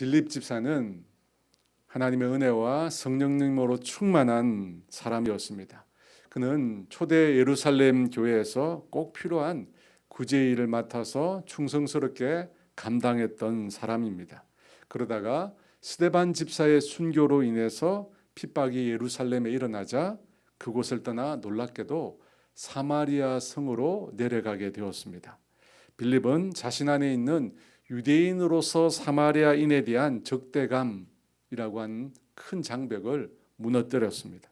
빌립 집사는 하나님의 은혜와 성령님으로 충만한 사람이었습니다. 그는 초대 예루살렘 교회에서 꼭 필요한 구제 일을 맡아서 충성스럽게 감당했던 사람입니다. 그러다가 스데반 집사의 순교로 인해서 핍박이 예루살렘에 일어나자 그곳을 떠나 놀랍게도 사마리아 성으로 내려가게 되었습니다. 빌립은 자신 안에 있는 유대인으로서 사마리아인에 대한 적대감이라고 한 큰 장벽을 무너뜨렸습니다.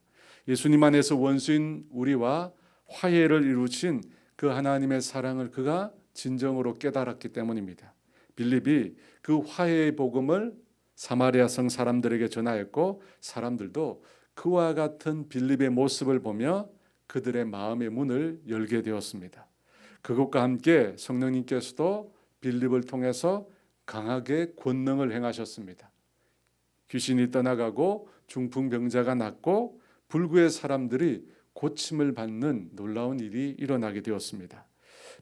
예수님 안에서 원수인 우리와 화해를 이루신 그 하나님의 사랑을 그가 진정으로 깨달았기 때문입니다. 빌립이 그 화해의 복음을 사마리아 성 사람들에게 전하였고, 사람들도 그와 같은 빌립의 모습을 보며 그들의 마음의 문을 열게 되었습니다. 그것과 함께 성령님께서도 빌립을 통해서 강하게 권능을 행하셨습니다. 귀신이 떠나가고 중풍병자가 낫고 불구의 사람들이 고침을 받는 놀라운 일이 일어나게 되었습니다.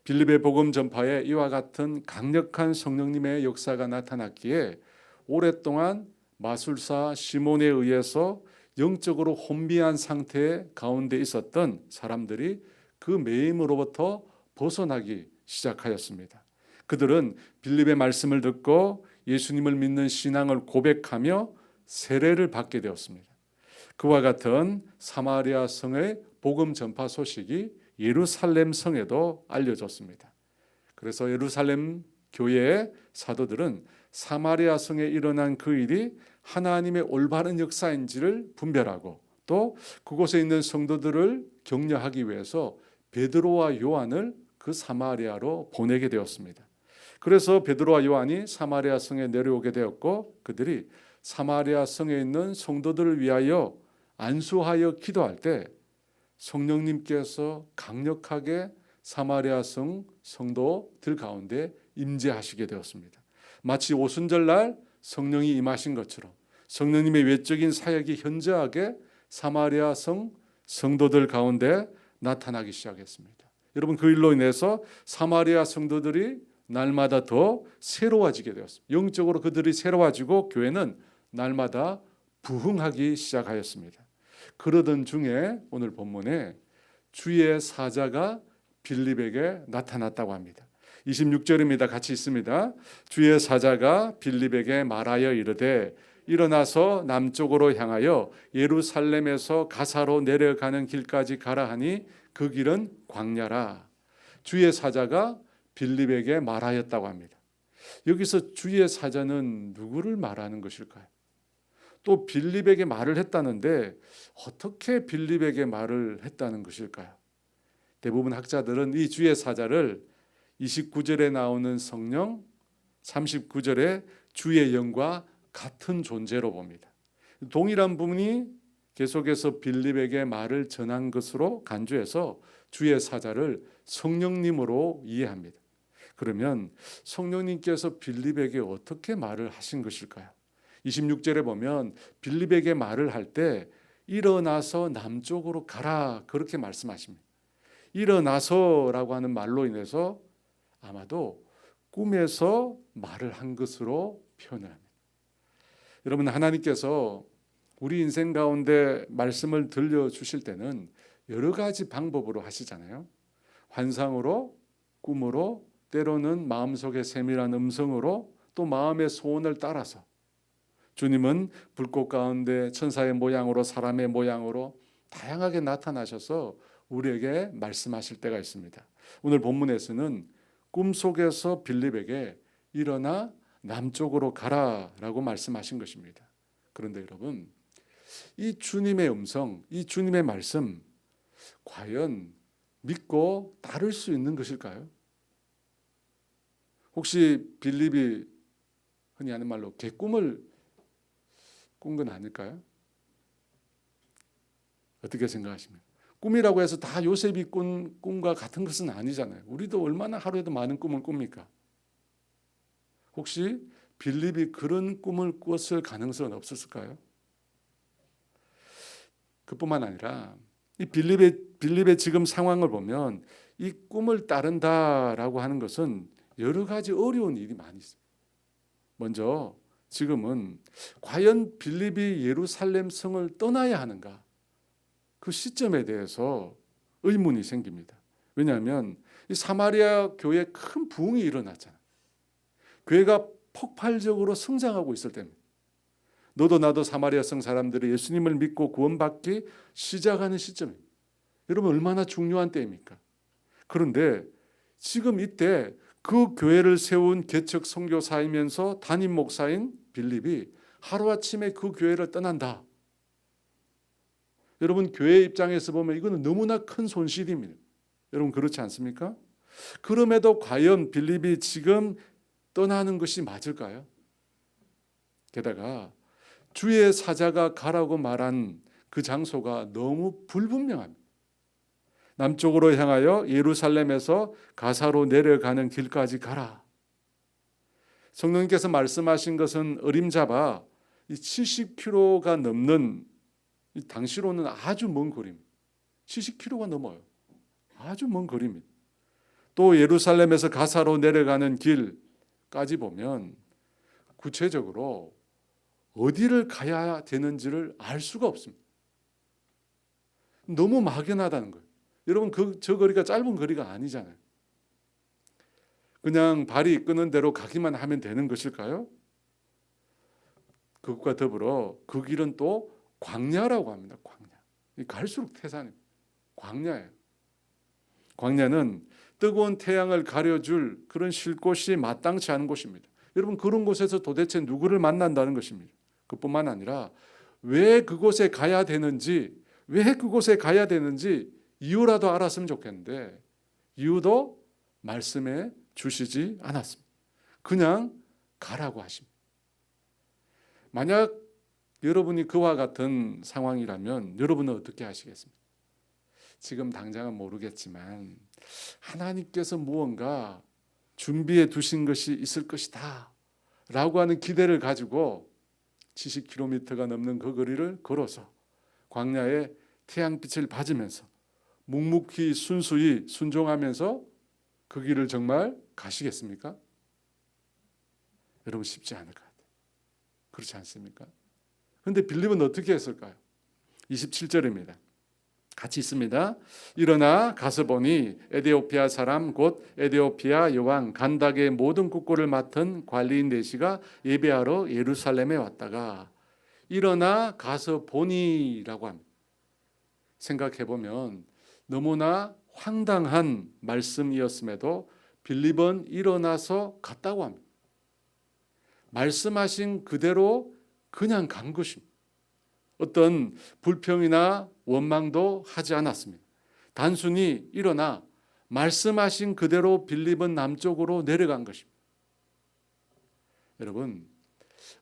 빌립의 복음 전파에 이와 같은 강력한 성령님의 역사가 나타났기에 오랫동안 마술사 시몬에 의해서 영적으로 혼미한 상태 가운데 있었던 사람들이 그 매임으로부터 벗어나기 시작하였습니다. 그들은 빌립의 말씀을 듣고 예수님을 믿는 신앙을 고백하며 세례를 받게 되었습니다. 그와 같은 사마리아 성의 복음 전파 소식이 예루살렘 성에도 알려졌습니다. 그래서 예루살렘 교회의 사도들은 사마리아 성에 일어난 그 일이 하나님의 올바른 역사인지를 분별하고 또 그곳에 있는 성도들을 격려하기 위해서 베드로와 요한을 그 사마리아로 보내게 되었습니다. 그래서 베드로와 요한이 사마리아 성에 내려오게 되었고, 그들이 사마리아 성에 있는 성도들을 위하여 안수하여 기도할 때 성령님께서 강력하게 사마리아 성 성도들 가운데 임재하시게 되었습니다. 마치 오순절날 성령이 임하신 것처럼 성령님의 외적인 사역이 현저하게 사마리아 성 성도들 가운데 나타나기 시작했습니다. 여러분, 그 일로 인해서 사마리아 성도들이 날마다 더 새로워지게 되었습니다. 영적으로 그들이 새로워지고 교회는 날마다 부흥하기 시작하였습니다. 그러던 중에 오늘 본문에 주의 사자가 빌립에게 나타났다고 합니다. 26절입니다. 같이 있습니다. 주의 사자가 빌립에게 말하여 이르되 일어나서 남쪽으로 향하여 예루살렘에서 가사로 내려가는 길까지 가라 하니 그 길은 광야라. 주의 사자가 빌립에게 말하였다고 합니다. 여기서 주의 사자는 누구를 말하는 것일까요? 또 빌립에게 말을 했다는데 어떻게 빌립에게 말을 했다는 것일까요? 대부분 학자들은 이 주의 사자를 29절에 나오는 성령, 39절에 주의 영과 같은 존재로 봅니다. 동일한 분이 계속해서 빌립에게 말을 전한 것으로 간주해서 주의 사자를 성령님으로 이해합니다. 그러면 성령님께서 빌립에게 어떻게 말을 하신 것일까요? 26절에 보면 빌립에게 말을 할 때 일어나서 남쪽으로 가라 그렇게 말씀하십니다. 일어나서라고 하는 말로 인해서 아마도 꿈에서 말을 한 것으로 표현을 합니다. 여러분, 하나님께서 우리 인생 가운데 말씀을 들려주실 때는 여러 가지 방법으로 하시잖아요. 환상으로, 꿈으로, 때로는 마음속의 세밀한 음성으로, 또 마음의 소원을 따라서. 주님은 불꽃 가운데 천사의 모양으로, 사람의 모양으로 다양하게 나타나셔서 우리에게 말씀하실 때가 있습니다. 오늘 본문에서는 꿈속에서 빌립에게 일어나 남쪽으로 가라라고 말씀하신 것입니다. 그런데 여러분, 이 주님의 음성, 이 주님의 말씀 과연 믿고 따를 수 있는 것일까요? 혹시 빌립이 흔히 하는 말로 개꿈을 꾼 건 아닐까요? 어떻게 생각하십니까? 꿈이라고 해서 다 요셉이 꾼 꿈과 같은 것은 아니잖아요. 우리도 얼마나 하루에도 많은 꿈을 꿉니까? 혹시 빌립이 그런 꿈을 꿨을 가능성은 없었을까요? 그뿐만 아니라 이 빌립의 지금 상황을 보면 이 꿈을 따른다라고 하는 것은 여러 가지 어려운 일이 많이 있어요. 먼저 지금은 과연 빌립이 예루살렘 성을 떠나야 하는가? 그 시점에 대해서 의문이 생깁니다. 왜냐하면 이 사마리아 교회에 큰 부흥이 일어났잖아요. 교회가 폭발적으로 성장하고 있을 때입니다. 너도 나도 사마리아 성 사람들이 예수님을 믿고 구원받기 시작하는 시점입니다. 여러분 얼마나 중요한 때입니까? 그런데 지금 이때 그 교회를 세운 개척 선교사이면서 담임 목사인 빌립이 하루아침에 그 교회를 떠난다. 여러분 교회 입장에서 보면 이거는 너무나 큰 손실입니다. 여러분 그렇지 않습니까? 그럼에도 과연 빌립이 지금 떠나는 것이 맞을까요? 게다가 주의 사자가 가라고 말한 그 장소가 너무 불분명합니다. 남쪽으로 향하여 예루살렘에서 가사로 내려가는 길까지 가라. 성령님께서 말씀하신 것은 어림잡아 70km가 넘는 당시로는 아주 먼 거리입니다. 70km가 넘어요. 아주 먼 거리입니다. 또 예루살렘에서 가사로 내려가는 길까지 보면 구체적으로 어디를 가야 되는지를 알 수가 없습니다. 너무 막연하다는 거예요. 여러분 저 거리가 짧은 거리가 아니잖아요. 그냥 발이 이끄는 대로 가기만 하면 되는 것일까요? 그것과 더불어 그 길은 또 광야라고 합니다. 광야. 갈수록 태산입니다. 광야예요. 광야는 뜨거운 태양을 가려줄 그런 쉴 곳이 마땅치 않은 곳입니다. 여러분 그런 곳에서 도대체 누구를 만난다는 것입니다. 그뿐만 아니라 왜 그곳에 가야 되는지 이유라도 알았으면 좋겠는데 이유도 말씀해 주시지 않았습니다. 그냥 가라고 하십니다. 만약 여러분이 그와 같은 상황이라면 여러분은 어떻게 하시겠습니까? 지금 당장은 모르겠지만 하나님께서 무언가 준비해 두신 것이 있을 것이다 라고 하는 기대를 가지고 70km가 넘는 그 거리를 걸어서 광야에 태양빛을 받으면서 묵묵히 순수히 순종하면서 그 길을 정말 가시겠습니까? 여러분 쉽지 않을 것 같아요. 그렇지 않습니까? 그런데 빌립은 어떻게 했을까요? 27절입니다. 같이 있습니다. 일어나 가서 보니 에디오피아 사람 곧 에디오피아 여왕 간닥의 모든 국고를 맡은 관리인 네시가 예배하러 예루살렘에 왔다가 일어나 가서 보니라고 합니다. 생각해보면 너무나 황당한 말씀이었음에도 빌립은 일어나서 갔다고 합니다. 말씀하신 그대로 그냥 간 것입니다. 어떤 불평이나 원망도 하지 않았습니다. 단순히 일어나 말씀하신 그대로 빌립은 남쪽으로 내려간 것입니다. 여러분,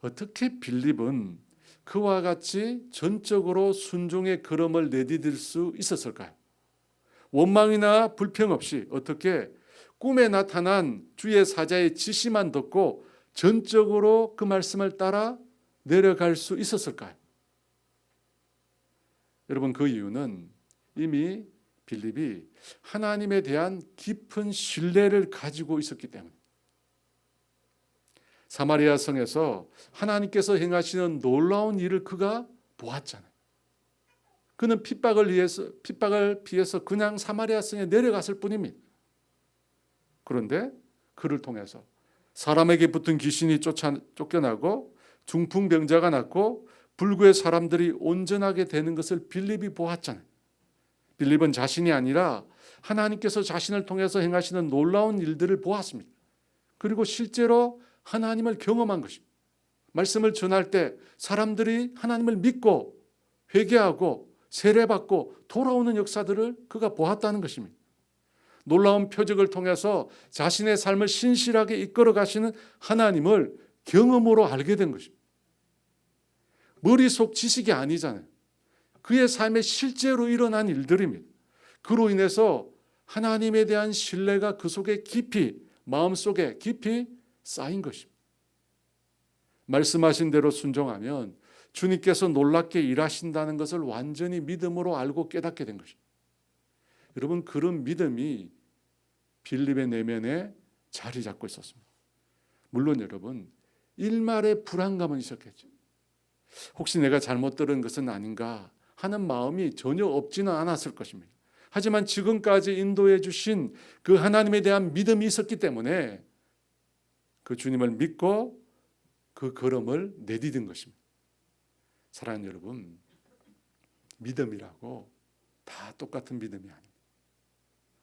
어떻게 빌립은 그와 같이 전적으로 순종의 걸음을 내디딜 수 있었을까요? 원망이나 불평 없이 어떻게 꿈에 나타난 주의 사자의 지시만 듣고 전적으로 그 말씀을 따라 내려갈 수 있었을까요? 여러분 그 이유는 이미 빌립이 하나님에 대한 깊은 신뢰를 가지고 있었기 때문에 사마리아 성에서 하나님께서 행하시는 놀라운 일을 그가 보았잖아요. 그는 핍박을 피해서 그냥 사마리아 성에 내려갔을 뿐입니다. 그런데 그를 통해서 사람에게 붙은 귀신이 쫓겨나고 중풍병자가 낫고 불구의 사람들이 온전하게 되는 것을 빌립이 보았잖아요. 빌립은 자신이 아니라 하나님께서 자신을 통해서 행하시는 놀라운 일들을 보았습니다. 그리고 실제로 하나님을 경험한 것입니다. 말씀을 전할 때 사람들이 하나님을 믿고 회개하고 세례받고 돌아오는 역사들을 그가 보았다는 것입니다. 놀라운 표적을 통해서 자신의 삶을 신실하게 이끌어 가시는 하나님을 경험으로 알게 된 것입니다. 머릿속 지식이 아니잖아요. 그의 삶에 실제로 일어난 일들입니다. 그로 인해서 하나님에 대한 신뢰가 그 속에 깊이 마음속에 깊이 쌓인 것입니다. 말씀하신 대로 순종하면 주님께서 놀랍게 일하신다는 것을 완전히 믿음으로 알고 깨닫게 된 것입니다. 여러분 그런 믿음이 빌립의 내면에 자리 잡고 있었습니다. 물론 여러분 일말의 불안감은 있었겠죠. 혹시 내가 잘못 들은 것은 아닌가 하는 마음이 전혀 없지는 않았을 것입니다. 하지만 지금까지 인도해 주신 그 하나님에 대한 믿음이 있었기 때문에 그 주님을 믿고 그 걸음을 내디딘 것입니다. 사랑하는 여러분, 믿음이라고 다 똑같은 믿음이 아닙니다.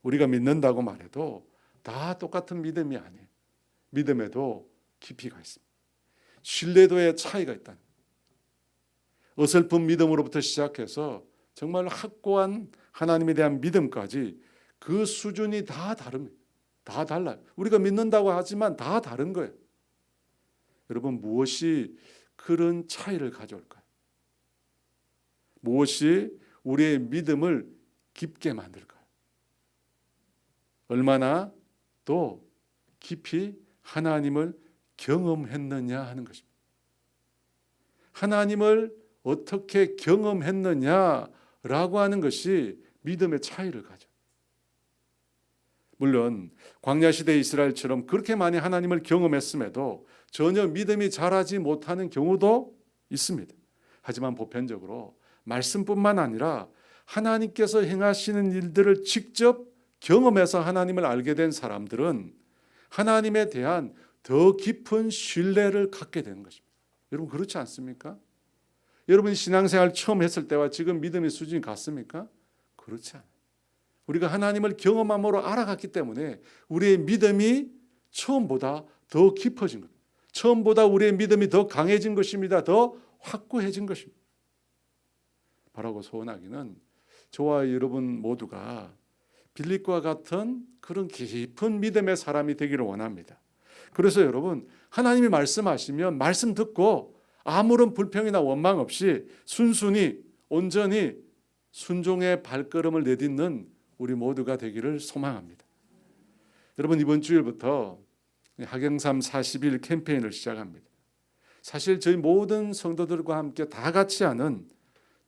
우리가 믿는다고 말해도 다 똑같은 믿음이 아니에요. 믿음에도 깊이가 있습니다. 신뢰도의 차이가 있다는 거예요. 어설픈 믿음으로부터 시작해서 정말 확고한 하나님에 대한 믿음까지 그 수준이 다 다릅니다. 다 달라요. 우리가 믿는다고 하지만 다 다른 거예요. 여러분, 무엇이 그런 차이를 가져올까요? 무엇이 우리의 믿음을 깊게 만들까요? 얼마나 또 깊이 하나님을 경험했느냐 하는 것입니다. 하나님을 어떻게 경험했느냐라고 하는 것이 믿음의 차이를 가져. 물론 광야시대 이스라엘처럼 그렇게 많이 하나님을 경험했음에도 전혀 믿음이 자라지 못하는 경우도 있습니다. 하지만 보편적으로 말씀뿐만 아니라 하나님께서 행하시는 일들을 직접 경험해서 하나님을 알게 된 사람들은 하나님에 대한 더 깊은 신뢰를 갖게 되는 것입니다. 여러분, 그렇지 않습니까? 여러분이 신앙생활 처음 했을 때와 지금 믿음의 수준이 같습니까? 그렇지 않아요. 우리가 하나님을 경험함으로 알아갔기 때문에 우리의 믿음이 처음보다 더 깊어진 겁니다. 처음보다 우리의 믿음이 더 강해진 것입니다. 더 확고해진 것입니다. 바라고 소원하기는 저와 여러분 모두가 빌립과 같은 그런 깊은 믿음의 사람이 되기를 원합니다. 그래서 여러분, 하나님이 말씀하시면 말씀 듣고 아무런 불평이나 원망 없이 순순히 온전히 순종의 발걸음을 내딛는 우리 모두가 되기를 소망합니다. 여러분, 이번 주일부터 학영삼 40일 캠페인을 시작합니다. 사실 저희 모든 성도들과 함께 다 같이 하는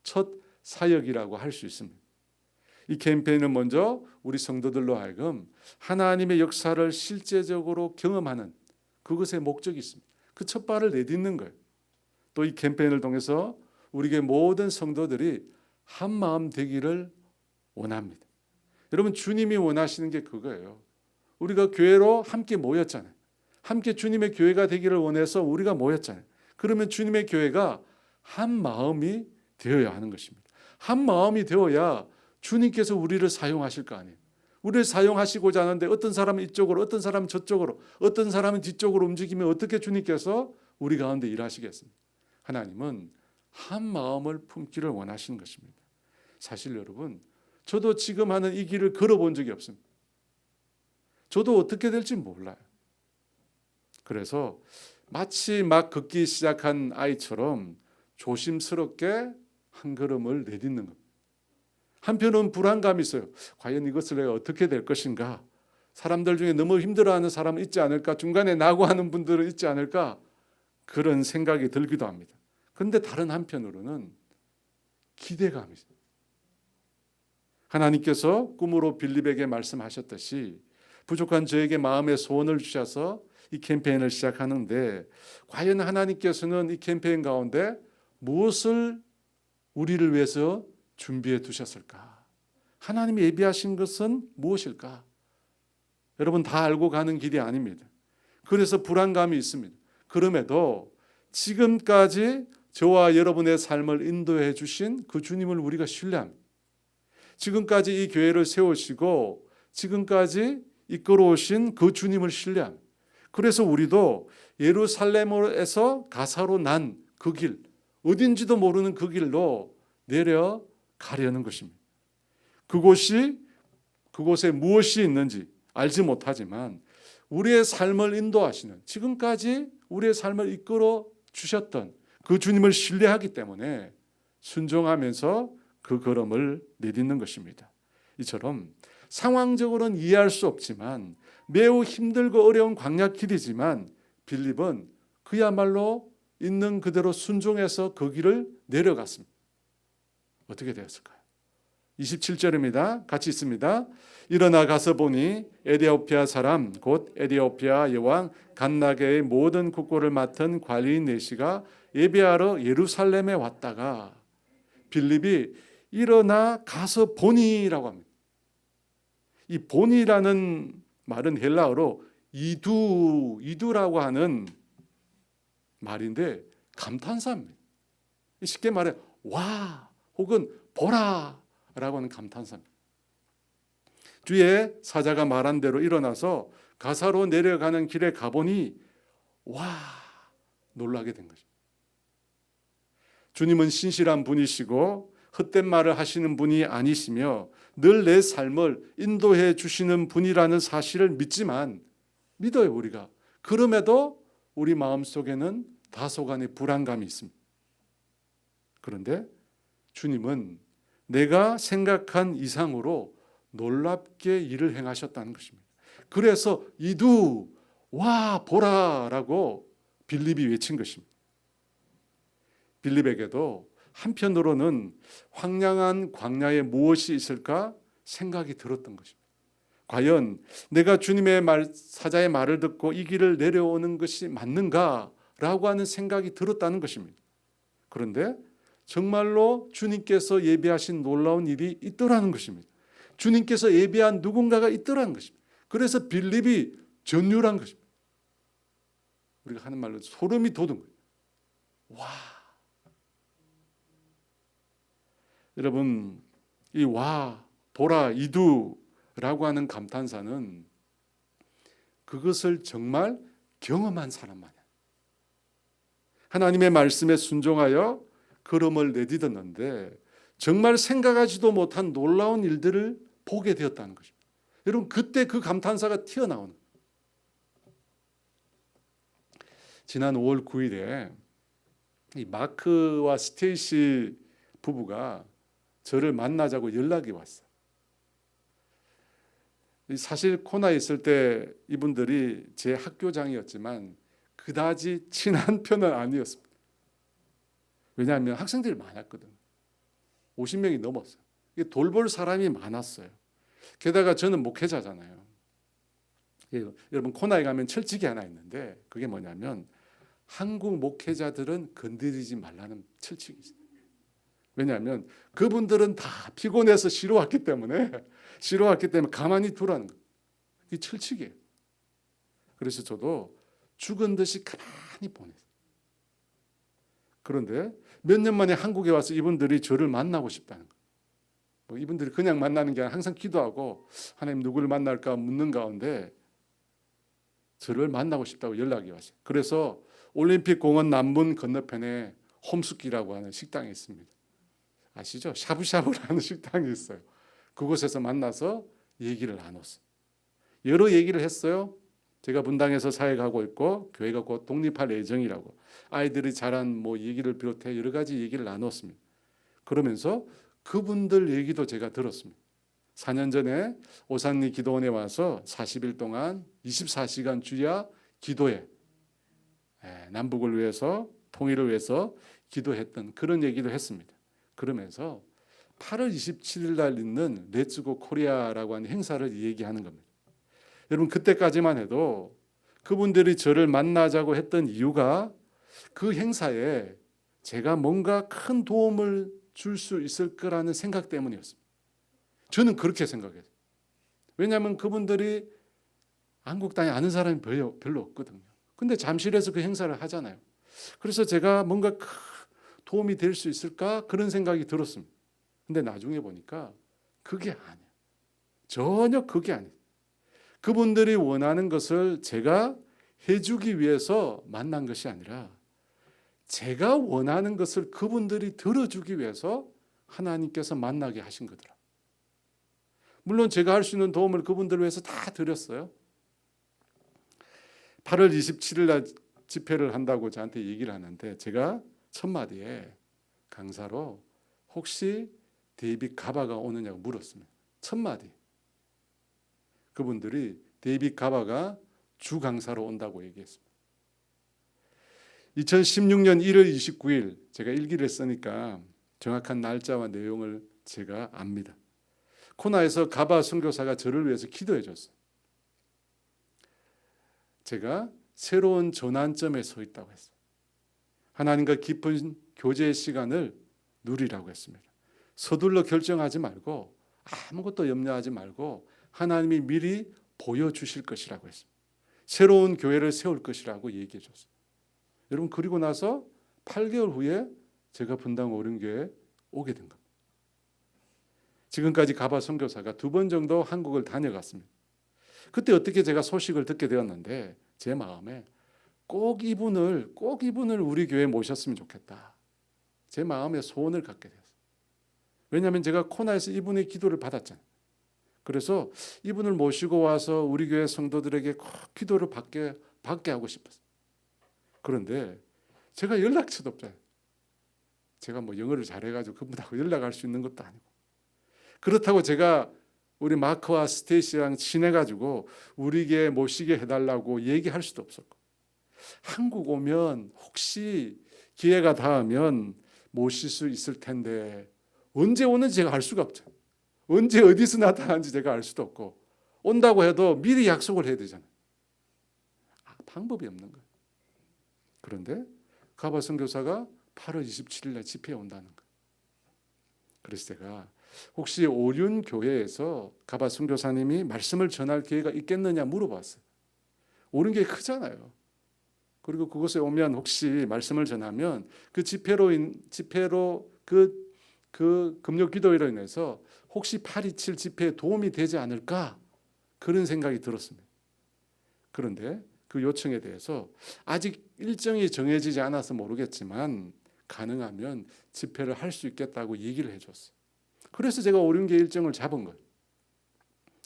첫 사역이라고 할 수 있습니다. 이 캠페인은 먼저 우리 성도들로 하여금 하나님의 역사를 실제적으로 경험하는 그것의 목적이 있습니다. 그 첫 발을 내딛는 거예요. 또 이 캠페인을 통해서 우리의 모든 성도들이 한 마음 되기를 원합니다. 여러분, 주님이 원하시는 게 그거예요. 우리가 교회로 함께 모였잖아요. 함께 주님의 교회가 되기를 원해서 우리가 모였잖아요. 그러면 주님의 교회가 한 마음이 되어야 하는 것입니다. 한 마음이 되어야 주님께서 우리를 사용하실 거 아니에요. 우리를 사용하시고자 하는데 어떤 사람은 이쪽으로, 어떤 사람은 저쪽으로, 어떤 사람은 뒤쪽으로 움직이면 어떻게 주님께서 우리 가운데 일하시겠습니까? 하나님은 한 마음을 품기를 원하시는 것입니다. 사실 여러분, 저도 지금 하는 이 길을 걸어본 적이 없습니다. 저도 어떻게 될지 몰라요. 그래서 마치 막 걷기 시작한 아이처럼 조심스럽게 한 걸음을 내딛는 겁니다. 한편은 불안감이 있어요. 과연 이것을 내가 어떻게 될 것인가? 사람들 중에 너무 힘들어하는 사람은 있지 않을까? 중간에 낙오하는 분들은 있지 않을까? 그런 생각이 들기도 합니다. 그런데 다른 한편으로는 기대감이 있어요. 하나님께서 꿈으로 빌립에게 말씀하셨듯이 부족한 저에게 마음의 소원을 주셔서 이 캠페인을 시작하는데 과연 하나님께서는 이 캠페인 가운데 무엇을 우리를 위해서 준비해 두셨을까? 하나님이 예비하신 것은 무엇일까? 여러분, 다 알고 가는 길이 아닙니다. 그래서 불안감이 있습니다. 그럼에도 지금까지 저와 여러분의 삶을 인도해 주신 그 주님을 우리가 신뢰합니다. 지금까지 이 교회를 세우시고 지금까지 이끌어오신 그 주님을 신뢰합니다. 그래서 우리도 예루살렘에서 가사로 난 그 길, 어딘지도 모르는 그 길로 내려가려는 것입니다. 그곳에 무엇이 있는지 알지 못하지만 우리의 삶을 인도하시는, 지금까지 우리의 삶을 이끌어 주셨던 그 주님을 신뢰하기 때문에 순종하면서 그 걸음을 내딛는 것입니다. 이처럼 상황적으로는 이해할 수 없지만 매우 힘들고 어려운 광야길이지만 빌립은 그야말로 있는 그대로 순종해서 그 길을 내려갔습니다. 어떻게 되었을까요? 27절입니다. 같이 있습니다. 일어나 가서 보니 에디오피아 사람 곧 에디오피아 여왕 갓나게의 모든 국고를 맡은 관리인 내시가 예배하러 예루살렘에 왔다가 빌립이 일어나 가서 보니라고 합니다. 이 보니라는 말은 헬라어로 이두라고 하는 말인데 감탄사입니다. 쉽게 말해 와 혹은 보라라고 하는 감탄사입니다. 주의 사자가 말한 대로 일어나서 가사로 내려가는 길에 가보니 와 놀라게 된 것입니다. 주님은 신실한 분이시고 헛된 말을 하시는 분이 아니시며 늘 내 삶을 인도해 주시는 분이라는 사실을 믿지만 믿어요 우리가. 그럼에도 우리 마음속에는 다소간의 불안감이 있습니다. 그런데 주님은 내가 생각한 이상으로 놀랍게 일을 행하셨다는 것입니다. 그래서 이두 와 보라라고 빌립이 외친 것입니다. 빌립에게도 한편으로는 황량한 광야에 무엇이 있을까 생각이 들었던 것입니다. 과연 내가 주님의 사자의 말을 듣고 이 길을 내려오는 것이 맞는가라고 하는 생각이 들었다는 것입니다. 그런데 정말로 주님께서 예비하신 놀라운 일이 있더라는 것입니다. 주님께서 예비한 누군가가 있더라는 것입니다. 그래서 빌립이 전율한 것입니다. 우리가 하는 말로 소름이 돋은 거예요. 와. 여러분, 이 와, 보라, 이두라고 하는 감탄사는 그것을 정말 경험한 사람만이야. 하나님의 말씀에 순종하여 걸음을 내딛었는데 정말 생각하지도 못한 놀라운 일들을 보게 되었다는 것입니다. 여러분, 그때 그 감탄사가 튀어나오는 거예요. 지난 5월 9일에 이 마크와 스테이시 부부가 저를 만나자고 연락이 왔어요. 사실 코나에 있을 때 이분들이 제 학교장이었지만 그다지 친한 편은 아니었습니다. 왜냐하면 학생들이 많았거든요. 50명이 넘었어요. 돌볼 사람이 많았어요. 게다가 저는 목회자잖아요. 여러분 코나에 가면 철칙이 하나 있는데 그게 뭐냐면 한국 목회자들은 건드리지 말라는 철칙이 있어요. 왜냐하면 그분들은 다 피곤해서 쉬러 왔기 때문에 가만히 두라는 거예요. 이게 철칙이에요. 그래서 저도 죽은 듯이 가만히 보냈어요. 그런데 몇 년 만에 한국에 와서 이분들이 저를 만나고 싶다는 거예요. 이분들이 그냥 만나는 게 아니라 항상 기도하고 하나님 누구를 만날까 묻는 가운데 저를 만나고 싶다고 연락이 왔어요. 그래서 올림픽 공원 남문 건너편에 홈스키라고 하는 식당이 있습니다. 아시죠? 샤브샤브라는 식당이 있어요. 그곳에서 만나서 얘기를 나눴어요. 여러 얘기를 했어요. 제가 분당에서 사역하고 있고 교회가 곧 독립할 예정이라고 아이들이 자란 얘기를 비롯해 여러 가지 얘기를 나눴습니다. 그러면서 그분들 얘기도 제가 들었습니다. 4년 전에 오산리 기도원에 와서 40일 동안 24시간 주야 기도해 남북을 위해서 통일을 위해서 기도했던 그런 얘기도 했습니다. 그러면서 8월 27일 날 있는 렛츠고 코리아라고 하는 행사를 얘기하는 겁니다. 여러분 그때까지만 해도 그분들이 저를 만나자고 했던 이유가 그 행사에 제가 뭔가 큰 도움을 줄 수 있을 거라는 생각 때문이었습니다. 저는 그렇게 생각했어요. 왜냐하면 그분들이 한국 땅에 아는 사람이 별로 없거든요. 근데 잠실에서 그 행사를 하잖아요. 그래서 제가 뭔가 도움이 될 수 있을까 그런 생각이 들었습니다. 근데 나중에 보니까 그게 아니에요. 전혀 그게 아니에요. 그분들이 원하는 것을 제가 해주기 위해서 만난 것이 아니라 제가 원하는 것을 그분들이 들어주기 위해서 하나님께서 만나게 하신 거더라. 물론 제가 할 수 있는 도움을 그분들을 위해서 다 드렸어요. 8월 27일 날 집회를 한다고 저한테 얘기를 하는데 제가 첫 마디에 강사로 혹시 데이빗 가바가 오느냐고 물었습니다. 첫 마디. 그분들이 데이빗 가바가 주 강사로 온다고 얘기했습니다. 2016년 1월 29일 제가 일기를 쓰니까 정확한 날짜와 내용을 제가 압니다. 코나에서 가바 선교사가 저를 위해서 기도해 줬어요. 제가 새로운 전환점에 서 있다고 했어요. 하나님과 깊은 교제의 시간을 누리라고 했습니다. 서둘러 결정하지 말고 아무것도 염려하지 말고 하나님이 미리 보여주실 것이라고 했습니다. 새로운 교회를 세울 것이라고 얘기해 줬어요. 여러분, 그리고 나서 8개월 후에 제가 분당 오륜교회에 오게 된 겁니다. 지금까지 가바 선교사가 2번 정도 한국을 다녀갔습니다. 그때 어떻게 제가 소식을 듣게 되었는데 제 마음에 꼭 이분을 우리 교회에 모셨으면 좋겠다. 제 마음에 소원을 갖게 되었어요. 왜냐하면 제가 코나에서 이분의 기도를 받았잖아요. 그래서 이분을 모시고 와서 우리 교회 성도들에게 꼭 기도를 받게 하고 싶었어요. 그런데 제가 연락처도 없잖아요. 제가 뭐 영어를 잘해가지고 그분하고 연락할 수 있는 것도 아니고. 그렇다고 제가 우리 마크와 스테이시랑 친해가지고 우리 교회 모시게 해달라고 얘기할 수도 없었고, 한국 오면 혹시 기회가 닿으면 모실 수 있을 텐데 언제 오는지 제가 알 수가 없죠. 언제 어디서 나타나는지 제가 알 수도 없고, 온다고 해도 미리 약속을 해야 되잖아요. 방법이 없는 거예요. 그런데 가바 선교사가 8월 27일 날 집회에 온다는 거예요. 그래서 제가 혹시 오륜 교회에서 가바 선교사님이 말씀을 전할 기회가 있겠느냐 물어봤어요. 오륜 교회 크잖아요. 그리고 그곳에 오면 혹시 말씀을 전하면 그 집회로 그 금요 기도회로 인해서 혹시 827 집회에 도움이 되지 않을까, 그런 생각이 들었습니다. 그런데 그 요청에 대해서 아직 일정이 정해지지 않아서 모르겠지만 가능하면 집회를 할 수 있겠다고 얘기를 해줬어요. 그래서 제가 오륜교회 일정을 잡은 거예요.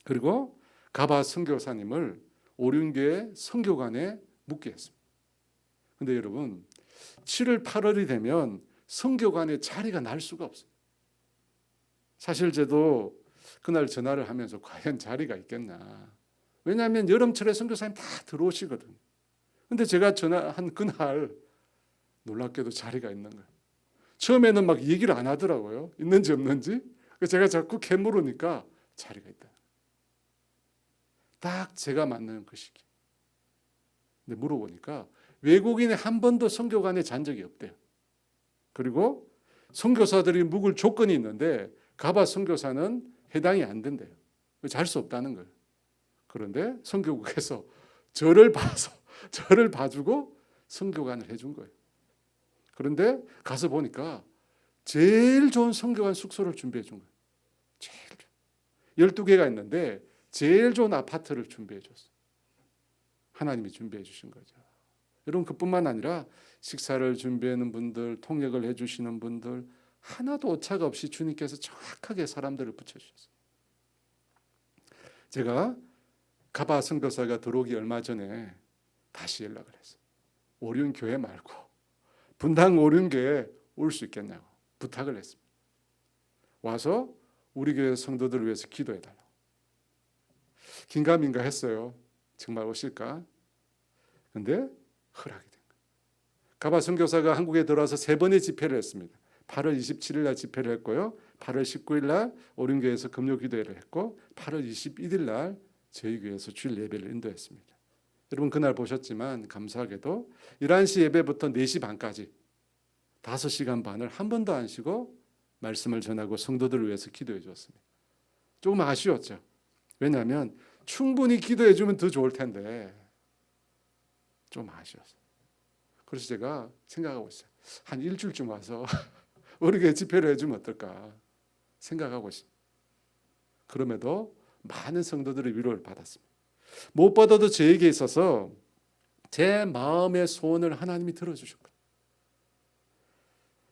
그리고 가바 선교사님을 오륜교회 선교관에 묵게 했습니다. 근데 여러분, 7월 8월이 되면 선교관에 자리가 날 수가 없어요. 사실 저도 그날 전화를 하면서 과연 자리가 있겠나. 왜냐하면 여름철에 선교사님 다 들어오시거든요. 근데 제가 전화한 그날 놀랍게도 자리가 있는 거예요. 처음에는 막 얘기를 안 하더라고요. 있는지 없는지. 제가 자꾸 캐물으니까 자리가 있다. 딱 제가 맞는 그 시기. 근데 물어보니까 외국인이 한 번도 선교관에 잔 적이 없대요. 그리고 선교사들이 묵을 조건이 있는데 가바 선교사는 해당이 안 된대요. 잘 수 없다는 거예요. 그런데 선교국에서 저를 봐주고 선교관을 해준 거예요. 그런데 가서 보니까 제일 좋은 선교관 숙소를 준비해 준 거예요. 제일 좋은. 12개가 있는데 제일 좋은 아파트를 준비해 줬어요. 하나님이 준비해 주신 거죠. 여러분, 그뿐만 아니라 식사를 준비하는 분들, 통역을 해주시는 분들, 하나도 오차가 없이 주님께서 정확하게 사람들을 붙여주셨어요. 제가 가바 선교사가 들어오기 얼마 전에 다시 연락을 했어요. 오륜교회 말고 분당 오륜교회에 올 수 있겠냐고 부탁을 했습니다. 와서 우리 교회 성도들을 위해서 기도해달라고. 긴가민가 했어요. 정말 오실까? 근데 허락이 된 거예요. 가바 선교사가 한국에 들어와서 3번의 집회를 했습니다. 8월 27일 날 집회를 했고요. 8월 19일 날 오륜교회에서 금요 기도회를 했고 8월 21일 날 저희 교회에서 주일 예배를 인도했습니다. 여러분, 그날 보셨지만 감사하게도 11시 예배부터 4시 반까지 5시간 반을 한 번도 안 쉬고 말씀을 전하고 성도들을 위해서 기도해 주었습니다. 조금 아쉬웠죠. 왜냐하면 충분히 기도해 주면 더 좋을 텐데 좀 아쉬웠어요. 그래서 제가 생각하고 있어요. 한 일주일쯤 와서 우리 교회 집회를 해주면 어떨까 생각하고 있습니다. 그럼에도 많은 성도들의 위로를 받았습니다. 무엇보다도 저에게 있어서 제 마음의 소원을 하나님이 들어주셨거든요.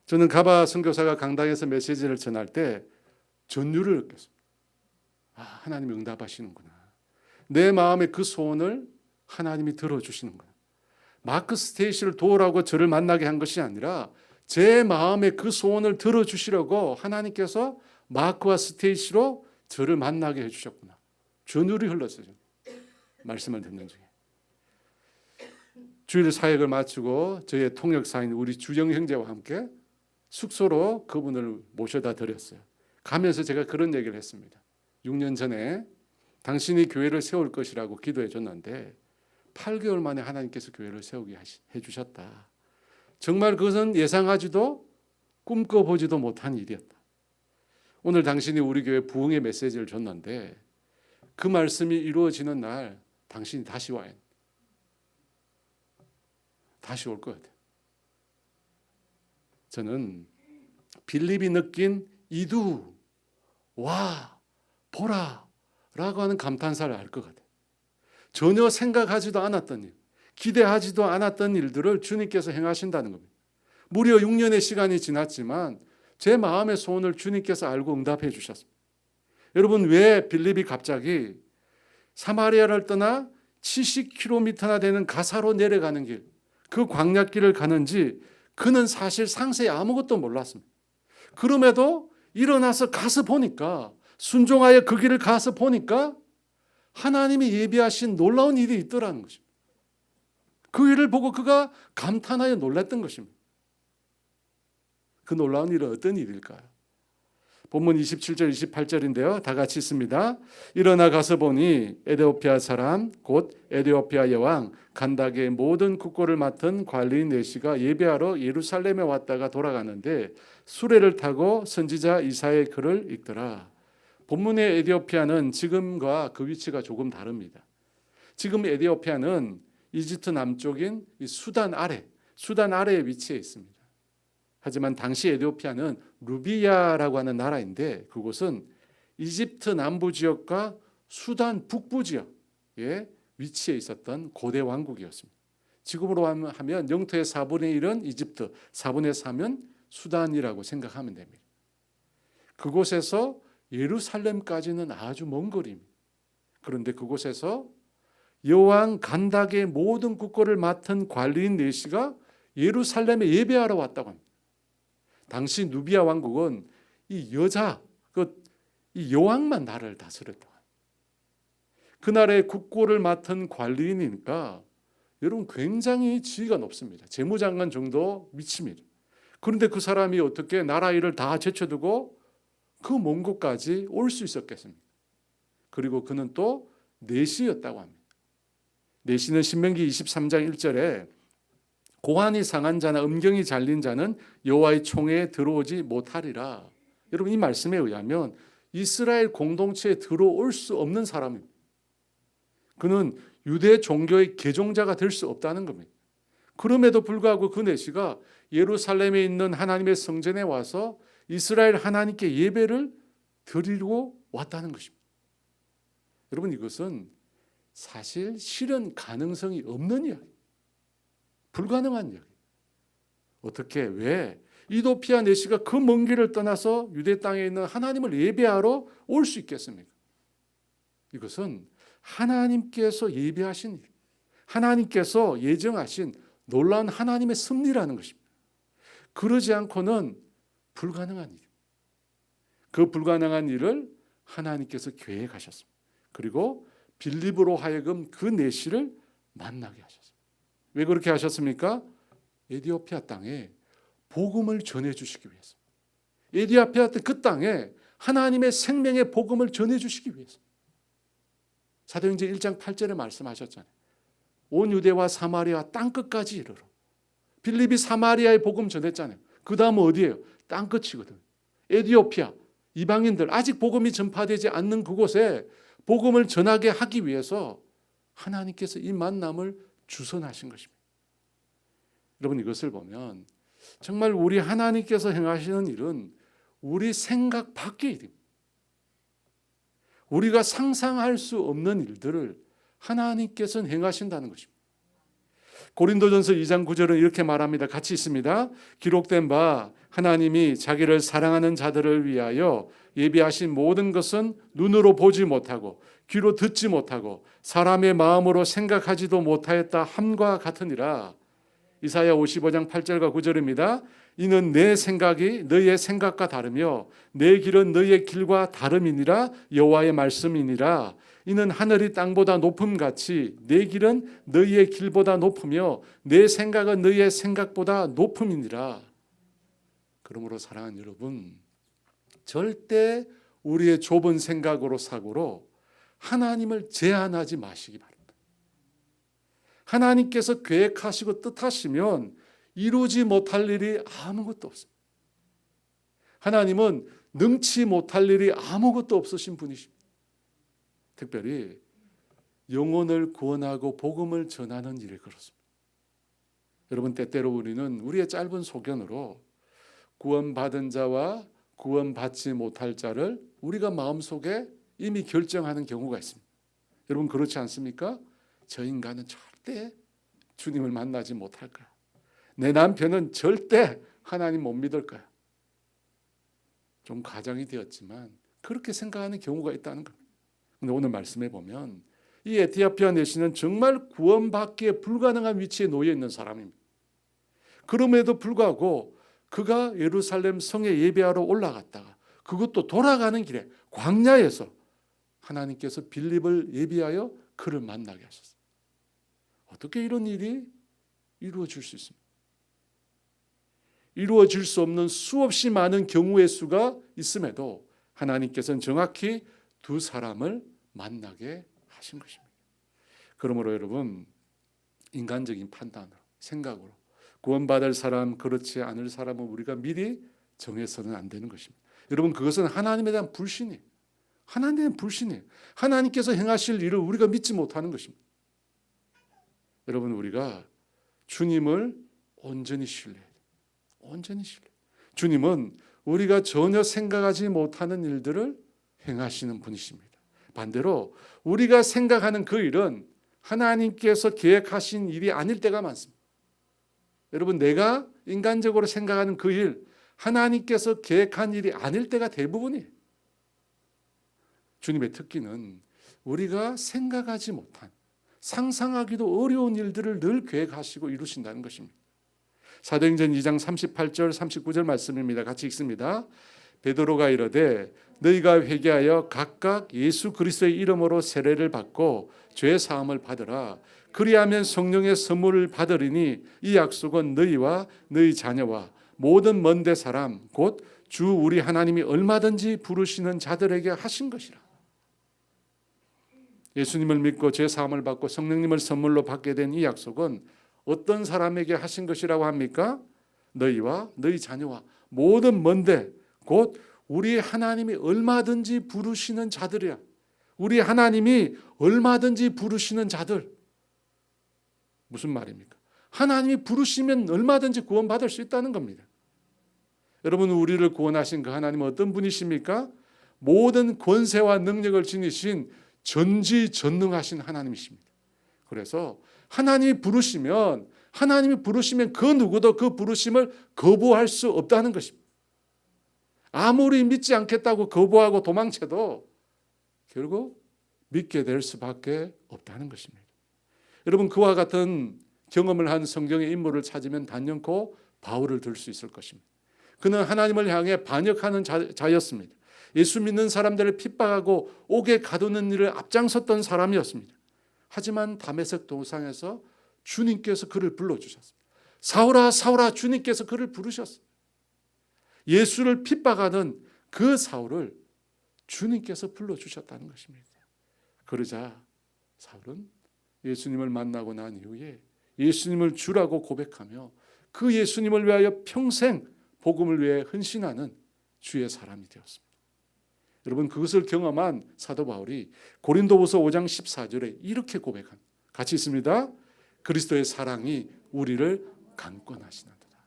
저는 가바 선교사가 강당에서 메시지를 전할 때 전율을 느꼈습니다. 하나님이 응답하시는구나. 내 마음의 그 소원을 하나님이 들어주시는구나. 마크 스테이시를 도우라고 저를 만나게 한 것이 아니라 제 마음의 그 소원을 들어주시려고 하나님께서 마크와 스테이시로 저를 만나게 해주셨구나. 전율이 흘렀어요. 말씀을 듣는 중에. 주일 사역을 마치고 저의 통역사인 우리 주영 형제와 함께 숙소로 그분을 모셔다 드렸어요. 가면서 제가 그런 얘기를 했습니다. 6년 전에 당신이 교회를 세울 것이라고 기도해 줬는데 8개월 만에 하나님께서 교회를 세우게 해주셨다. 정말 그것은 예상하지도 꿈꿔보지도 못한 일이었다. 오늘 당신이 우리 교회 부흥의 메시지를 줬는데 그 말씀이 이루어지는 날 당신이 다시 와야 해. 다시 올 것 같아요. 저는 빌립이 느낀 이두 와 보라 라고 하는 감탄사를 알 것 같아요. 전혀 생각하지도 않았던 일, 기대하지도 않았던 일들을 주님께서 행하신다는 겁니다. 무려 6년의 시간이 지났지만 제 마음의 소원을 주님께서 알고 응답해 주셨습니다. 여러분, 왜 빌립이 갑자기 사마리아를 떠나 70km나 되는 가사로 내려가는 길, 그 광야길을 가는지 그는 사실 상세히 아무것도 몰랐습니다. 그럼에도 일어나서 가서 보니까, 순종하여 그 길을 가서 보니까 하나님이 예비하신 놀라운 일이 있더라는 것입니다. 그 일을 보고 그가 감탄하여 놀랐던 것입니다. 그 놀라운 일은 어떤 일일까요? 본문 27절 28절인데요. 다 같이 읽습니다. 일어나 가서 보니 에디오피아 사람 곧 에디오피아 여왕 간닥의 모든 국고를 맡은 관리인 내시가 예배하러 예루살렘에 왔다가 돌아가는데 수레를 타고 선지자 이사야의 글을 읽더라. 본문의 에디오피아는 지금과 그 위치가 조금 다릅니다. 지금 에디오피아는 이집트 남쪽인 수단 아래에 위치해 있습니다. 하지만 당시 에디오피아는 루비아라고 하는 나라인데 그곳은 이집트 남부 지역과 수단 북부 지역에 위치해 있었던 고대 왕국이었습니다. 지금으로 하면 영토의 4분의 1은 이집트, 4분의 3은 수단이라고 생각하면 됩니다. 그곳에서 예루살렘까지는 아주 먼 거리입니다. 그런데 그곳에서 여왕 간닥의 모든 국고를 맡은 관리인 내시가 예루살렘에 예배하러 왔다고 합니다. 당시 누비아 왕국은 이 여왕만 나라를 다스렸다. 그 나라의 국고를 맡은 관리인이니까 여러분 굉장히 지위가 높습니다. 재무장관 정도 미칩니다. 그런데 그 사람이 어떻게 나라 일을 다 제쳐두고 그 먼 곳까지 올 수 있었겠습니까? 그리고 그는 또 내시였다고 합니다. 내시는 신명기 23장 1절에 고환이 상한 자나 음경이 잘린 자는 여호와의 총회에 들어오지 못하리라. 여러분, 이 말씀에 의하면 이스라엘 공동체에 들어올 수 없는 사람입니다. 그는 유대 종교의 개종자가 될 수 없다는 겁니다. 그럼에도 불구하고 그 내시가 예루살렘에 있는 하나님의 성전에 와서 이스라엘 하나님께 예배를 드리고 왔다는 것입니다. 여러분, 이것은 사실 실현 가능성이 없는 이야기, 불가능한 이야기. 어떻게, 왜 이도피아 내시가 그 먼 길을 떠나서 유대 땅에 있는 하나님을 예배하러 올 수 있겠습니까? 이것은 하나님께서 예배하신 일, 하나님께서 예정하신 놀라운 하나님의 섭리라는 것입니다. 그러지 않고는 불가능한 일. 그 불가능한 일을 하나님께서 계획하셨습니다. 그리고 빌립으로 하여금 그 내시를 만나게 하셨습니다. 왜 그렇게 하셨습니까? 에디오피아 땅에 복음을 전해주시기 위해서. 에디오피아 그 땅에 하나님의 생명의 복음을 전해주시기 위해서. 사도행전 1장 8절에 말씀하셨잖아요. 온 유대와 사마리아 땅끝까지 이르러. 빌립이 사마리아의 복음 전했잖아요. 그 다음은 어디예요? 땅끝이거든. 에디오피아, 이방인들, 아직 복음이 전파되지 않는 그곳에 복음을 전하게 하기 위해서 하나님께서 이 만남을 주선하신 것입니다. 여러분, 이것을 보면 정말 우리 하나님께서 행하시는 일은 우리 생각 밖의 일입니다. 우리가 상상할 수 없는 일들을 하나님께서는 행하신다는 것입니다. 고린도전서 2장 9절은 이렇게 말합니다. 같이 있습니다. 기록된 바 하나님이 자기를 사랑하는 자들을 위하여 예비하신 모든 것은 눈으로 보지 못하고 귀로 듣지 못하고 사람의 마음으로 생각하지도 못하였다 함과 같으니라. 이사야 55장 8절과 9절입니다. 이는 내 생각이 너희의 생각과 다르며 내 길은 너희의 길과 다름이니라. 여호와의 말씀이니라. 이는 하늘이 땅보다 높음같이 내 길은 너희의 길보다 높으며 내 생각은 너희의 생각보다 높음이니라. 그러므로 사랑하는 여러분, 절대 우리의 좁은 생각으로 사고로 하나님을 제한하지 마시기 바랍니다. 하나님께서 계획하시고 뜻하시면 이루지 못할 일이 아무것도 없습니다. 하나님은 능치 못할 일이 아무것도 없으신 분이십니다. 특별히 영혼을 구원하고 복음을 전하는 일에 그렇습니다. 여러분, 때때로 우리는 우리의 짧은 소견으로 구원받은 자와 구원받지 못할 자를 우리가 마음속에 이미 결정하는 경우가 있습니다. 여러분, 그렇지 않습니까? 저 인간은 절대 주님을 만나지 못할 거야. 내 남편은 절대 하나님 못 믿을 거야. 좀 과장이 되었지만 그렇게 생각하는 경우가 있다는 겁니다. 그런데 오늘 말씀해 보면 이 에티오피아 내시는 정말 구원받기에 불가능한 위치에 놓여 있는 사람입니다. 그럼에도 불구하고 그가 예루살렘 성에 예배하러 올라갔다가 그것도 돌아가는 길에 광야에서 하나님께서 빌립을 예비하여 그를 만나게 하셨어요. 어떻게 이런 일이 이루어질 수 있습니까? 이루어질 수 없는 수없이 많은 경우의 수가 있음에도 하나님께서는 정확히 두 사람을 만나게 하신 것입니다. 그러므로 여러분, 인간적인 판단으로, 생각으로 구원받을 사람, 그렇지 않을 사람은 우리가 미리 정해서는 안 되는 것입니다. 여러분, 그것은 하나님에 대한 불신이에요. 하나님에 대한 불신이에요. 하나님께서 행하실 일을 우리가 믿지 못하는 것입니다. 여러분, 우리가 주님을 온전히 신뢰해야 돼요. 온전히 신뢰. 주님은 우리가 전혀 생각하지 못하는 일들을 행하시는 분이십니다. 반대로 우리가 생각하는 그 일은 하나님께서 계획하신 일이 아닐 때가 많습니다. 여러분, 내가 인간적으로 생각하는 그 일, 하나님께서 계획한 일이 아닐 때가 대부분이에요. 주님의 특기는 우리가 생각하지 못한, 상상하기도 어려운 일들을 늘 계획하시고 이루신다는 것입니다. 사도행전 2장 38절 39절 말씀입니다. 같이 읽습니다. 베드로가 이르되 너희가 회개하여 각각 예수 그리스도의 이름으로 세례를 받고 죄 사함을 받으라. 그리하면 성령의 선물을 받으리니 이 약속은 너희와 너희 자녀와 모든 먼데 사람 곧 주 우리 하나님이 얼마든지 부르시는 자들에게 하신 것이라. 예수님을 믿고 죄 사함을 받고 성령님을 선물로 받게 된 이 약속은 어떤 사람에게 하신 것이라고 합니까? 너희와 너희 자녀와 모든 먼데 곧 우리 하나님이 얼마든지 부르시는 자들이야. 우리 하나님이 얼마든지 부르시는 자들. 무슨 말입니까? 하나님이 부르시면 얼마든지 구원받을 수 있다는 겁니다. 여러분, 우리를 구원하신 그 하나님은 어떤 분이십니까? 모든 권세와 능력을 지니신 전지전능하신 하나님이십니다. 그래서 하나님이 부르시면 그 누구도 그 부르심을 거부할 수 없다는 것입니다. 아무리 믿지 않겠다고 거부하고 도망쳐도 결국 믿게 될 수밖에 없다는 것입니다. 여러분, 그와 같은 경험을 한 성경의 인물을 찾으면 단연코 바울을 들 수 있을 것입니다. 그는 하나님을 향해 반역하는 자였습니다. 예수 믿는 사람들을 핍박하고 옥에 가두는 일을 앞장섰던 사람이었습니다. 하지만 다메섹 도상에서 주님께서 그를 불러주셨습니다. 사울아 사울아, 주님께서 그를 부르셨습니다. 예수를 핍박하는 그 사울을 주님께서 불러주셨다는 것입니다. 그러자 사울은 예수님을 만나고 난 이후에 예수님을 주라고 고백하며 그 예수님을 위하여 평생 복음을 위해 헌신하는 주의 사람이 되었습니다. 여러분, 그것을 경험한 사도 바울이 고린도후서 5장 14절에 이렇게 고백합니다. 같이 있습니다. 그리스도의 사랑이 우리를 강권하시는도다.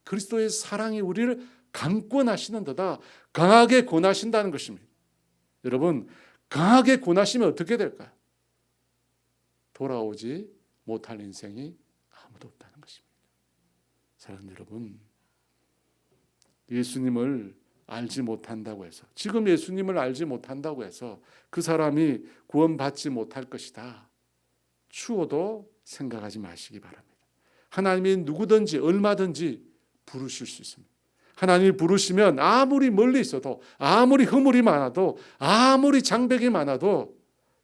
그리스도의 사랑이 우리를 강권하시는도다. 강하게 권하신다는 것입니다. 여러분, 강하게 권하시면 어떻게 될까요? 돌아오지 못할 인생이 아무도 없다는 것입니다. 사랑하는 여러분, 예수님을 알지 못한다고 해서, 지금 예수님을 알지 못한다고 해서 그 사람이 구원받지 못할 것이다, 추호도 생각하지 마시기 바랍니다. 하나님이 누구든지 얼마든지 부르실 수 있습니다. 하나님이 부르시면 아무리 멀리 있어도, 아무리 허물이 많아도, 아무리 장벽이 많아도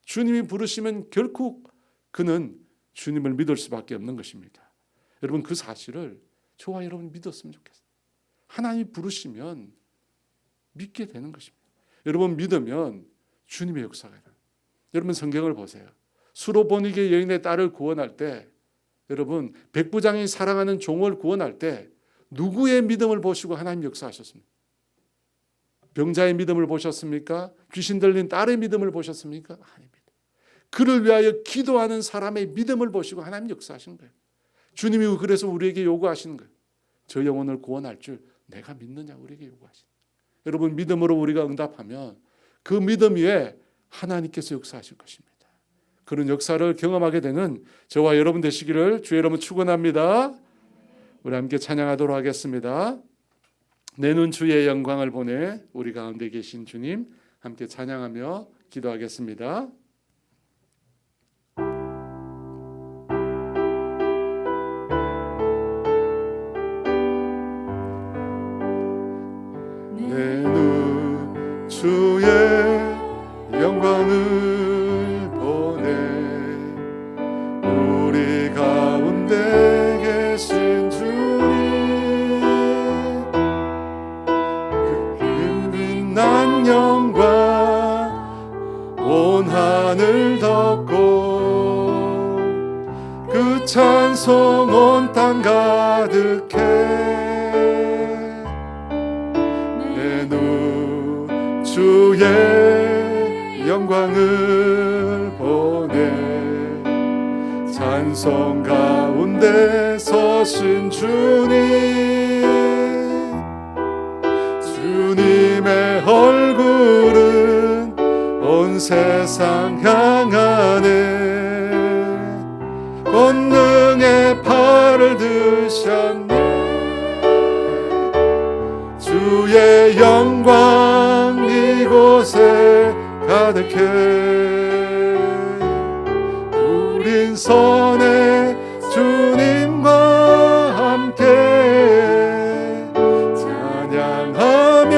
주님이 부르시면 결코 그는 주님을 믿을 수밖에 없는 것입니다. 여러분, 그 사실을 저와 여러분 믿었으면 좋겠어요. 하나님이 부르시면 믿게 되는 것입니다. 여러분 믿으면 주님의 역사가 일어나요. 여러분 성경을 보세요. 수로보니게 여인의 딸을 구원할 때, 여러분 백부장이 사랑하는 종을 구원할 때 누구의 믿음을 보시고 하나님 역사하셨습니까? 병자의 믿음을 보셨습니까? 귀신 들린 딸의 믿음을 보셨습니까? 아닙니다. 그를 위하여 기도하는 사람의 믿음을 보시고 하나님 역사하신 거예요. 주님이 그래서 우리에게 요구하시는 거예요. 저 영혼을 구원할 줄 내가 믿느냐 우리에게 요구하시는 거예요. 여러분 믿음으로 우리가 응답하면 그 믿음 위에 하나님께서 역사하실 것입니다. 그런 역사를 경험하게 되는 저와 여러분 되시기를 주의 이름으로 축원합니다. 우리 함께 찬양하도록 하겠습니다. 내는 주의 영광을 보내 우리 가운데 계신 주님 함께 찬양하며 기도하겠습니다. 내는 주의 영광을 보내 우리 가운데 계신 주님 그 빛난 영광 온 하늘 덮고 그 찬송 온 땅 가득해 내 눈 주의 영광을 보내 찬송 가운데 서신 주님의 얼굴은 온 세상 향하네 권능의 팔을 드셨네 주의 영광 이곳에 가득해 우린 선해 주님과 함께 찬양하며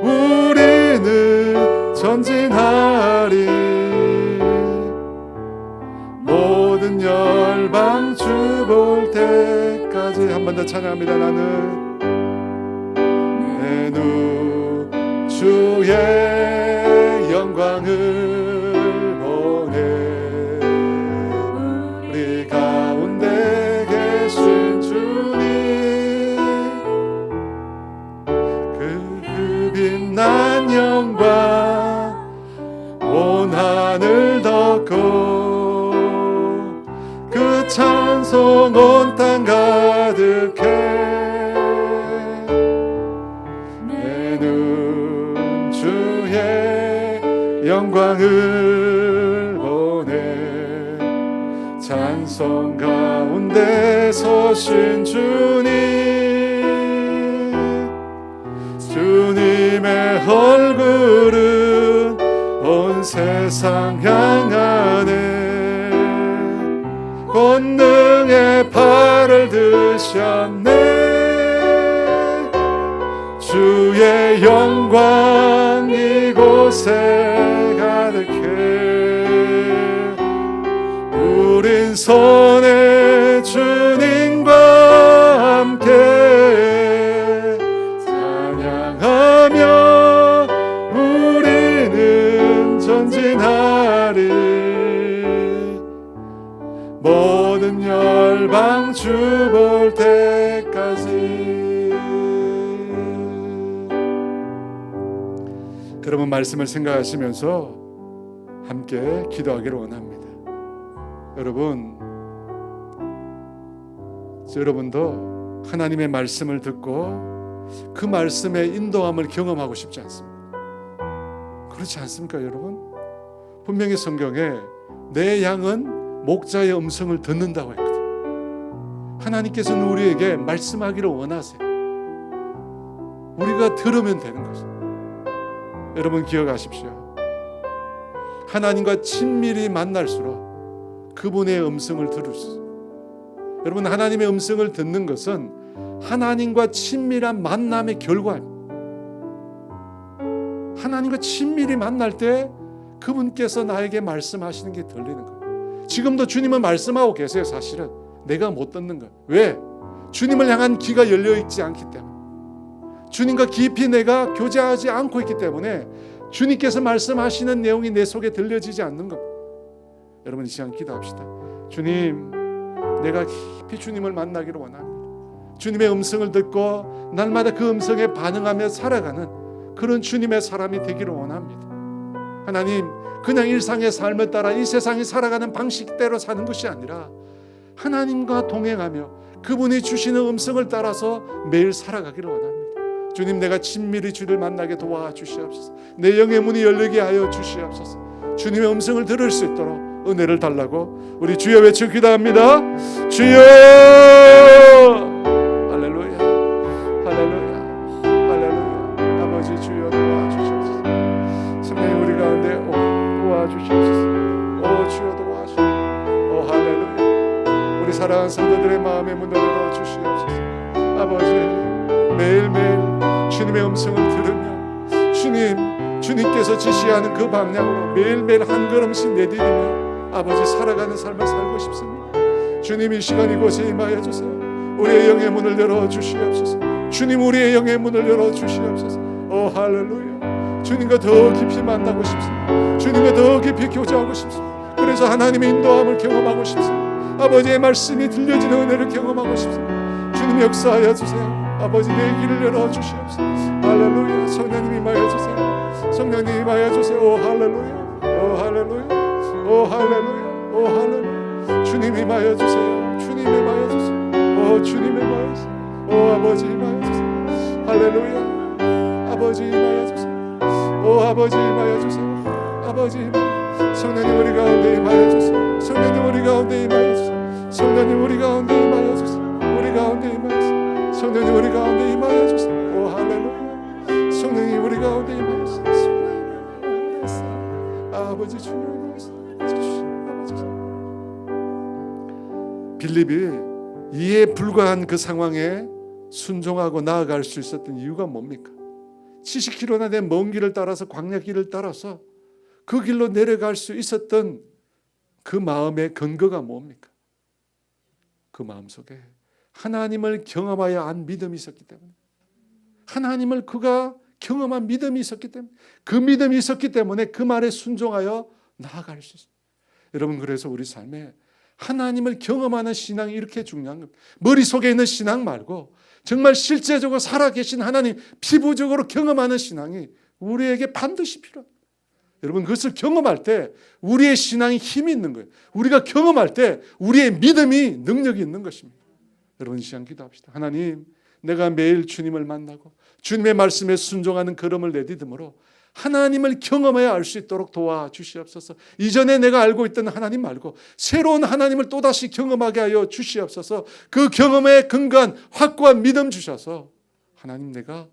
우리는 전진하리 모든 열방 주 볼 때까지 한 번 더 찬양합니다. 나는 내 눈 주의 영광을 보내 우리 가운데 계신 주님 그 빛난 영광 온 하늘 덮고 그 찬송 온 땅 가득해 내 눈 주의 영광을 보내 찬송 가운데 서신 주님의 얼굴은 온 세상 향하네 권능의 팔을 드셨네 주의 영광 이곳에 가득해 우린 선해 주님과 함께 찬양하며 우리는 전진하리 모든 열방 주 볼 때까지 여러분 말씀을 생각하시면서 함께 기도하기를 원합니다. 여러분도 하나님의 말씀을 듣고 그 말씀의 인도함을 경험하고 싶지 않습니까? 그렇지 않습니까 여러분? 분명히 성경에 내 양은 목자의 음성을 듣는다고 했거든요. 하나님께서는 우리에게 말씀하기를 원하세요. 우리가 들으면 되는 것입니다. 여러분 기억하십시오. 하나님과 친밀히 만날수록 그분의 음성을 들을 수 있어요. 여러분 하나님의 음성을 듣는 것은 하나님과 친밀한 만남의 결과입니다. 하나님과 친밀히 만날 때 그분께서 나에게 말씀하시는 게 들리는 거예요. 지금도 주님은 말씀하고 계세요. 사실은 내가 못 듣는 거예요. 왜? 주님을 향한 귀가 열려있지 않기 때문에. 주님과 깊이 내가 교제하지 않고 있기 때문에 주님께서 말씀하시는 내용이 내 속에 들려지지 않는 겁니다. 여러분 이 시간 기도합시다. 주님, 내가 깊이 주님을 만나기를 원합니다. 주님의 음성을 듣고 날마다 그 음성에 반응하며 살아가는 그런 주님의 사람이 되기를 원합니다. 하나님, 그냥 일상의 삶을 따라 이 세상이 살아가는 방식대로 사는 것이 아니라 하나님과 동행하며 그분이 주시는 음성을 따라서 매일 살아가기를 원합니다. 주님, 내가 친밀히 주를 만나게 도와주시옵소서. 내 영의 문이 열리게 하여 주시옵소서. 주님의 음성을 들을 수 있도록 은혜를 달라고 우리 주여 외쳐 기도합니다. 주여! 할렐루야, 할렐루야, 할렐루야. 아버지 주여 도와주시옵소서. 성령님 우리 가운데 도와주시옵소서. 오 주여 도와주시옵소서. 오 할렐루야. 우리 사랑하는 성도들의 마음의 문을 열어주시옵소서. 아버지, 매일매일 주님의 음성을 들으며 주님께서 지시하는 그 방향으로 매일매일 한 걸음씩 내디디며 아버지 살아가는 삶을 살고 싶습니다. 주님, 이 시간 이곳에 임하여 주세요. 우리의 영의 문을 열어주시옵소서. 주님, 우리의 영의 문을 열어주시옵소서. 오 할렐루야. 주님과 더 깊이 만나고 싶습니다. 주님과 더 깊이 교제하고 싶습니다. 그래서 하나님의 인도함을 경험하고 싶습니다. 아버지의 말씀이 들려지는 은혜를 경험하고 싶습니다. 주님 역사하여 주세요. 아버지, 내 길을 열어주시옵소서. 할렐루야. 성령님 임하여 주세요. 성령님 임하여 주세요. 오 할렐루야, 오 할렐루야, 오 할렐루야, 오 할렐루야. 주님 임하여 주세요. 주님 임하여 주세요. 오 주님 임하여 주세요. 오 아버지 임하여 주세요. 할렐루야. 아버지 임하여 주세요. 오 아버지 임하여 주세요. 아버지 임하여. 성령님 우리 가운데 임하여 주세요. 성령님 우리 가운데 임하여 주세요. 성령님 우리 가운데 임하여 주세요. 우리 가운데 임하여 주세요. 성령님 우리 가운데 임하여 주세요. 오 할렐루야. 성령님 우리 가운데 임하여 주세요. 아버지 주님 빌립이 이에 불과한 그 상황에 순종하고 나아갈 수 있었던 이유가 뭡니까? 70km나 된 먼 길을 따라서 광야 길을 따라서 그 길로 내려갈 수 있었던 그 마음의 근거가 뭡니까? 그 마음속에 하나님을 경험하여 안 믿음이 있었기 때문에, 하나님을 그가 경험한 믿음이 있었기 때문에, 그 믿음이 있었기 때문에 그 말에 순종하여 나아갈 수 있어요. 여러분, 그래서 우리 삶에 하나님을 경험하는 신앙이 이렇게 중요한 겁니다. 머릿속에 있는 신앙 말고 정말 실제적으로 살아계신 하나님 피부적으로 경험하는 신앙이 우리에게 반드시 필요합니다. 여러분, 그것을 경험할 때 우리의 신앙이 힘이 있는 거예요. 우리가 경험할 때 우리의 믿음이 능력이 있는 것입니다. 여러분, 이 시간 기도합시다. 하나님, 내가 매일 주님을 만나고 주님의 말씀에 순종하는 걸음을 내디듬으로 하나님을 경험해야 알 수 있도록 도와주시옵소서. 이전에 내가 알고 있던 하나님 말고 새로운 하나님을 또다시 경험하게 하여 주시옵소서. 그 경험에 근거한 확고한 믿음 주셔서 하나님, 내가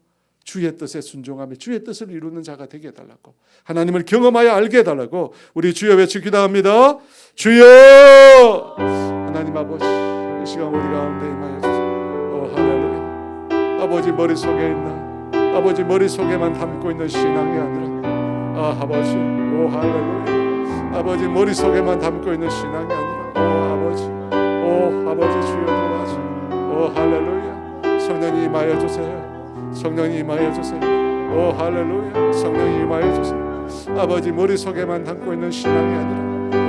주의 뜻에 순종하며 주의 뜻을 이루는 자가 되게 해달라고, 하나님을 경험하여 알게 해달라고 우리 주여 외쳐 기도합니다. 주여! 하나님 아버지, 이 시간 우리 가운데 임하여 주세요. 오 할렐루야. 아버지 머릿속에 있는, 아버지 머릿속에만 담고 있는 신앙이 아니라, 아버지, 오 할렐루야. 아버지 머릿속에만 담고 있는 신앙이 아니라, 오 아버지 주여 도와주. 오 할렐루야. 성령님 임하여 주세요. 성령님 임하여 주세요. 오 할렐루야. 성령님 임하여 주세요. 아버지 머릿속에만 담고 있는 신앙이 아니라,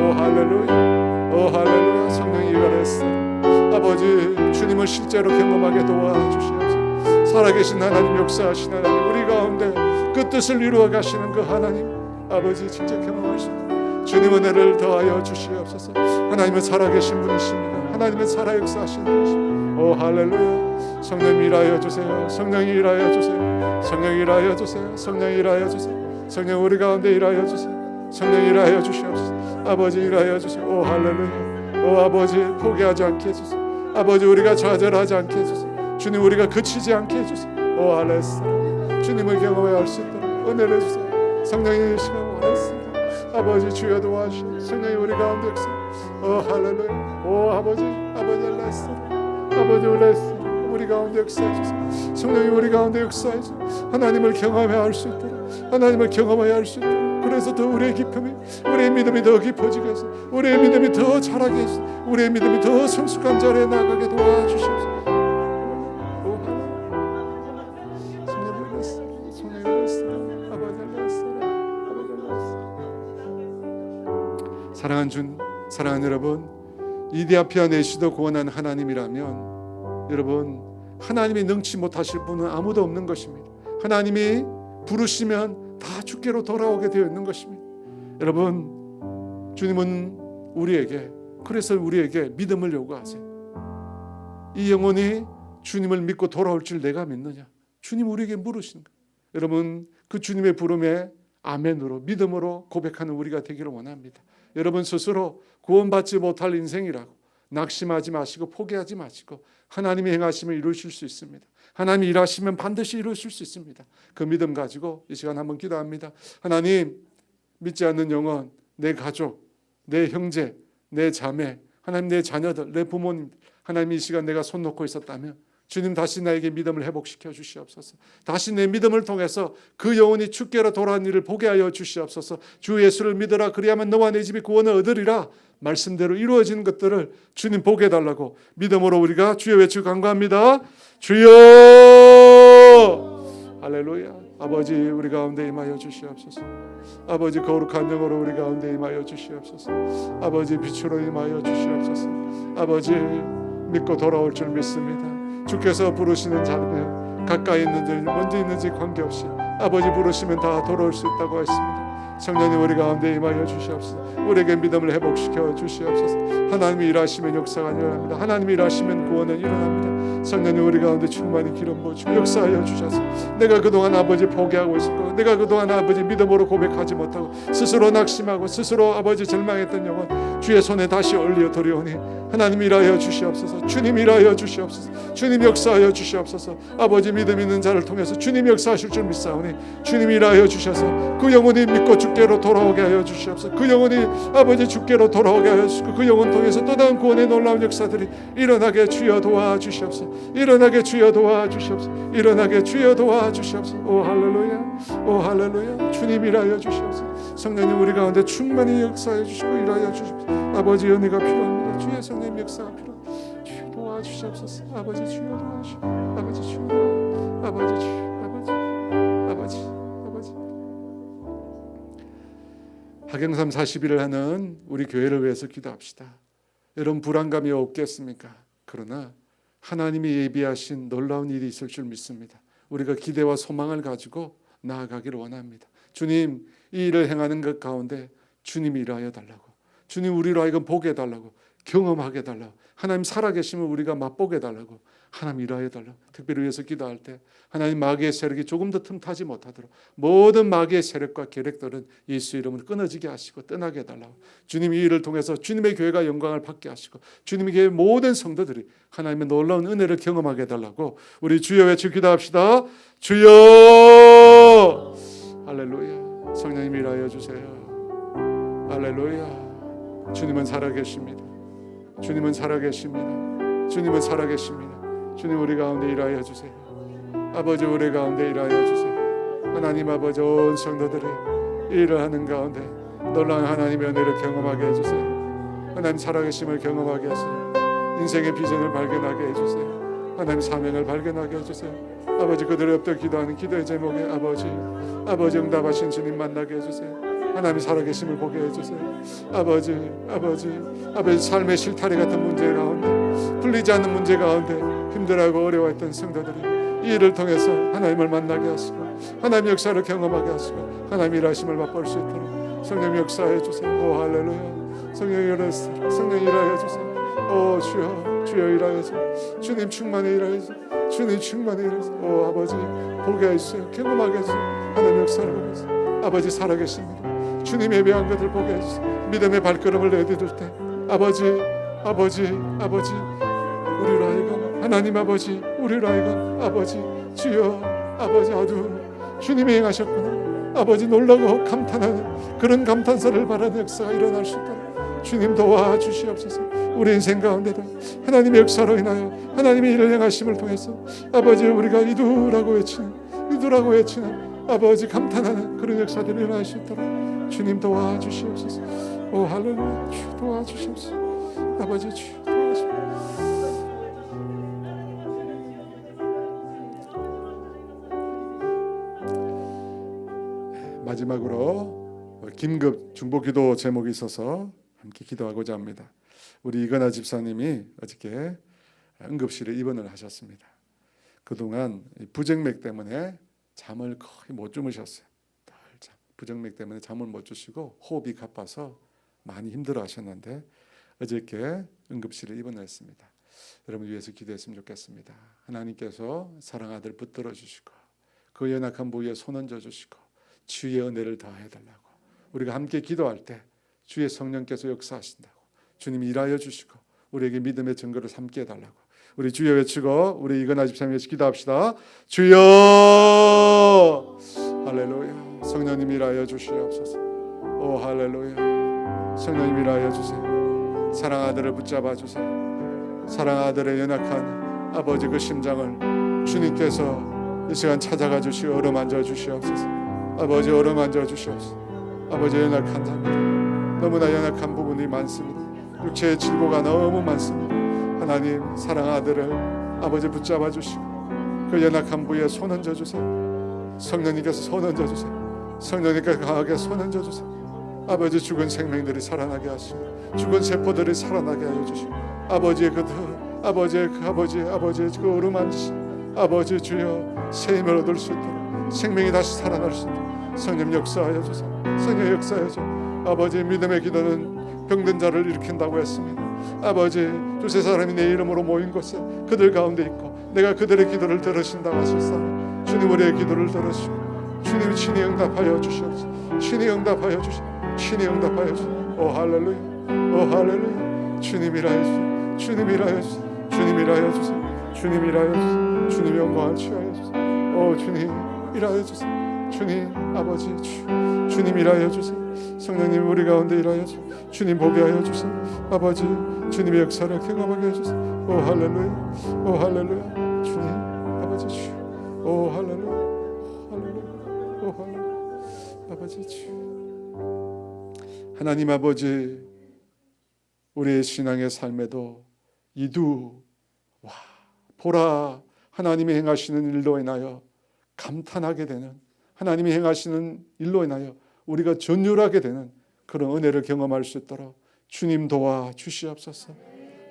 오 할렐루야, 오 할렐루야. 성령이 이끌었어요. 아버지, 주님을 실제로 경험하게 도와주시옵소서. 살아계신 하나님, 역사하신 하나님, 우리 가운데 그 뜻을 이루어 가시는 그 하나님 아버지 직접 경험할 수 있는 주님 은혜를 더하여 주시옵소서. 하나님은 살아계신 분이십니다. 하나님은 살아 역사하신 분이십니다. 오 할렐루야. 성령 일하여 주세요. 성령 일하여 주세요. 성령 일하여 주세요. 성령 일하여 주세요. 성령 우리 가운데 일하여 주세요. 성령 일하여 주시옵소서. 아버지 일하여 주세요. 오 할렐루야. 오 아버지, 포기하지 않게 해주세요. 아버지, 우리가 좌절하지 않게 해주세요. 주님, 우리가 그치지 않게 해주세요. 오 할렐루야. 주님을 경험해 알 수 있도록 은혜를 주세요. 성령의 시간 원했습니다. 아버지 주여 도와주시고 성령이 우리 가운데 역사. 오 할렐루야. 오 아버지, 아버지 할렐루야. 아버지 올레스 우리 가운데 역사해 주세요. 성령이 우리 가운데 역사해 주세요. 하나님을 경험해 알 수 있도록, 하나님을 경험해 알 수 있도록. 그래서 더 우리의 기쁨이, 우리의 믿음이 더 깊어지게 해서, 우리의 믿음이 더 자라게 해서, 우리의 믿음이 더 성숙한 자리에 나가게 도와주시옵소서. 사랑하는 여러분, 이디오피아 내시도 구원한 하나님이라면 여러분, 하나님이 능치 못하실 분은 아무도 없는 것입니다. 하나님이 부르시면 다 주께로 돌아오게 되어 있는 것입니다. 여러분, 주님은 그래서 우리에게 믿음을 요구하세요. 이 영혼이 주님을 믿고 돌아올 줄 내가 믿느냐? 주님 우리에게 물으시는 거예요. 여러분, 그 주님의 부름에 아멘으로 믿음으로 고백하는 우리가 되기를 원합니다. 여러분 스스로 구원받지 못할 인생이라고 낙심하지 마시고 포기하지 마시고 하나님이 행하심을 이루실 수 있습니다. 하나님이 일하시면 반드시 이루실 수 있습니다. 그 믿음 가지고 이 시간 한번 기도합니다. 하나님, 믿지 않는 영혼, 내 가족, 내 형제, 내 자매, 하나님 내 자녀들, 내 부모님, 하나님 이 시간 내가 손 놓고 있었다면 주님 다시 나에게 믿음을 회복시켜 주시옵소서. 다시 내 믿음을 통해서 그 영혼이 주께로 돌아온 일을 보게 하여 주시옵소서. 주 예수를 믿어라, 그리하면 너와 내 집이 구원을 얻으리라 말씀대로 이루어지는 것들을 주님 보게 해달라고 믿음으로 우리가 주여 외치고 간구합니다. 주여! 할렐루야. 아버지, 우리 가운데 임하여 주시옵소서. 아버지, 거룩한 영으로 우리 가운데 임하여 주시옵소서. 아버지, 빛으로 임하여 주시옵소서. 아버지, 믿고 돌아올 줄 믿습니다. 주께서 부르시는 자면 가까이 있는지 먼저 있는지 관계없이 아버지 부르시면 다 돌아올 수 있다고 했습니다. 성령님 우리 가운데 임하여 주시옵소서. 우리에게 믿음을 회복시켜 주시옵소서. 하나님이 일하시면 역사가 일어납니다. 하나님이 일하시면 구원은 일어납니다. 성령님 우리 가운데 충만히 기름 부어 역사하여 주셔서 내가 그동안 아버지 포기하고 있었고 내가 그동안 아버지 믿음으로 고백하지 못하고 스스로 낙심하고 스스로 아버지 절망했던 영혼 주의 손에 다시 올려 드리오니 하나님 일하여 주시옵소서. 주님 일하여 주시옵소서. 주님 역사하여 주시옵소서. 아버지 믿음 있는 자를 통해서 주님 역사하실 줄 믿사오니 주님 일하여 주셔서 그 영혼이 믿고 주께로 돌아오게 하여 주시옵소서. 그 영혼이 아버지 주께로 돌아오게 하여 주시고 그 영혼 통해서 또 다른 구원의 놀라운 역사들이 일어나게 주여 도와주시옵소서. 일어나게 주여 도와주시옵소서. 일어나게 주여 도와주시옵소서. 오 할렐루야. 오 할렐루야. 주님 일하여 주시옵소서. 성령님 우리 가운데 충만히 역사해 주시고 일하여 주시옵소서. 아버지 은혜가 필요합니다. 주의 성령 역사가 필요합니다. 주여 도와주시옵소서. 아버지 주여 도와주시옵소서. 아버지 주여 아버지 주여 아버지 하경삼 40일을 하는 우리 교회를 위해서 기도합시다. 여러분 불안감이 없겠습니까? 그러나 하나님이 예비하신 놀라운 일이 있을 줄 믿습니다. 우리가 기대와 소망을 가지고 나아가기를 원합니다. 주님 이 일을 행하는 것 가운데 주님이 일하여 달라고, 주님 우리로 하여금 보게 해달라고, 경험하게 해달라고, 하나님 살아계심을 우리가 맛보게 해달라고, 하나님 일하여 달라고 특별히 위해서 기도할 때 하나님 마귀의 세력이 조금 더 틈타지 못하도록 모든 마귀의 세력과 계략들은 예수 이름으로 끊어지게 하시고 떠나게 해달라고, 주님 이 일을 통해서 주님의 교회가 영광을 받게 하시고 주님의 교회 모든 성도들이 하나님의 놀라운 은혜를 경험하게 해달라고 우리 주여 외쳐 기도합시다. 주여! 할렐루야. 성령님 일하여 주세요. 할렐루야. 주님은 살아계십니다. 주님은 살아계십니다. 주님은 살아계십니다. 주님 우리 가운데 일하여 주세요. 아버지 우리 가운데 일하여 주세요. 하나님 아버지 온 성도들이 일을 하는 가운데 놀라운 하나님의 은혜를 경험하게 해주세요. 하나님 살아계심을 경험하게 하세요. 인생의 비전을 발견하게 해주세요. 하나님 사명을 발견하게 해주세요. 아버지 그들의 엎드려 기도하는 기도의 제목에 아버지 응답하신 주님 만나게 해주세요. 하나님 살아계심을 보게 해주세요. 아버지 삶의 실타래 같은 문제 가운데 풀리지 않는 문제 가운데 힘들어하고 어려워했던 성도들이 이 일을 통해서 하나님을 만나게 하시고 하나님 역사를 경험하게 하시고 하나님 일하심을 맛볼 수 있도록 성령 역사해 주세요. 오 할렐루야. 성령 일하여 주세요. 오 주여 일하여 주세요. 주님 충만히 일하여 주세요. 주님 충만히 일하여 주세요. 오 아버지 보게 해주세요. 경험하게 해주세요. 하나님 역사를 보게 해주세요. 아버지 살아계십니다. 주님 예배한 것을 보게 해주세요. 믿음의 발걸음을 내디딜 때 아버지 우리로 하여금 하나님 아버지 우리로 하여금 아버지 주여 아버지 주님이 행하셨구나 아버지 놀라고 감탄하는 그런 감탄사를 바라는 역사가 일어날 수 있도록 주님 도와주시옵소서. 우리 인생 가운데도 하나님의 역사로 인하여 하나님의 일을 행하심을 통해서 아버지 우리가 이두라고 외치는 아버지 감탄하는 그런 역사들이 일어날 수 있도록 주님 도와주시옵소서. 오 할렐루야. 주 도와주시옵소서. 아버지 주 도와주시옵소서. 마지막으로 긴급 중보기도 제목이 있어서 함께 기도하고자 합니다. 우리 이건아 집사님이 어저께 응급실에 입원을 하셨습니다. 그동안 부정맥 때문에 잠을 거의 못 주무셨어요. 부정맥 때문에 잠을 못 주시고 호흡이 가빠서 많이 힘들어 하셨는데 어저께 응급실에 입원했습니다. 여러분 위해서 기도했으면 좋겠습니다. 하나님께서 사랑 아들 붙들어 주시고 그 연약한 부위에 손 얹어 주시고 주의 은혜를 더해 달라고 우리가 함께 기도할 때 주의 성령께서 역사하신다고 주님이 일하여 주시고 우리에게 믿음의 증거를 삼게 해달라고 우리 주여 외치고 우리 이건아 집사님 위해서 기도합시다. 주여 할렐루야. 성령님 일하여 주시옵소서. 오 할렐루야. 성령님 일하여 주세요. 사랑 아들을 붙잡아 주세요. 사랑 아들의 연약한 아버지 그 심장을 주님께서 이 시간 찾아가 주시고 어루만져 주시옵소서. 아버지 어루만져 주시옵소서. 아버지 연약한 자입니다. 너무나 연약한 부분이 많습니다. 육체의 질고가 너무 많습니다. 하나님 사랑 아들을 아버지 붙잡아 주시고 그 연약한 부위에 손 얹어 주세요. 성령님께서 손 얹어 주세요. 성령님께서 강하게 손 얹어 주세요. 아버지 죽은 생명들이 살아나게 하시고 죽은 세포들이 살아나게 하여 주시고 아버지의 아버지의 그 어루만지 아버지 주여 새 힘을 얻을 수 있도록 생명이 다시 살아날 수 있도록 성령 역사하여 주세요. 성령 역사하여 주세요. 아버지 믿음의 기도는 병든 자를 일으킨다고 했습니다. 아버지 두세 사람이 내 이름으로 모인 곳에 그들 가운데 있고 내가 그들의 기도를 들으신다고 하셨사오니 주님 우리의 기도를 들으시고 주님 친히 응답하여 주시옵소서. 친히 응답하여 주시옵소서. 친히 응답하여 주시옵소서. 오 할렐루야. 오 할렐루야. 주님 일하여 주세요. 주님 일하여 주세요. 주님 일하여 주세요. 주님 일하여 주세요. 주님 영광을 취하여 주세요. 오 주님 일하여 주세요. 주님 아버지 주님 일하여 주세요. 성령님 우리 가운데 일하여 주세요. 주님 보게 하여 주세요. 아버지 주님의 역사를 경험하게 해주세요. 오 할렐루야. 오 할렐루야. 주님 아버지 주. 오 할렐루야. 할렐루야. 오 할렐루야. 아버지 주. 하나님 아버지 우리의 신앙의 삶에도 이두 와 보라 하나님이 행하시는 일로 인하여 감탄하게 되는 하나님이 행하시는 일로 인하여 우리가 전율하게 되는 그런 은혜를 경험할 수 있도록 주님 도와 주시옵소서.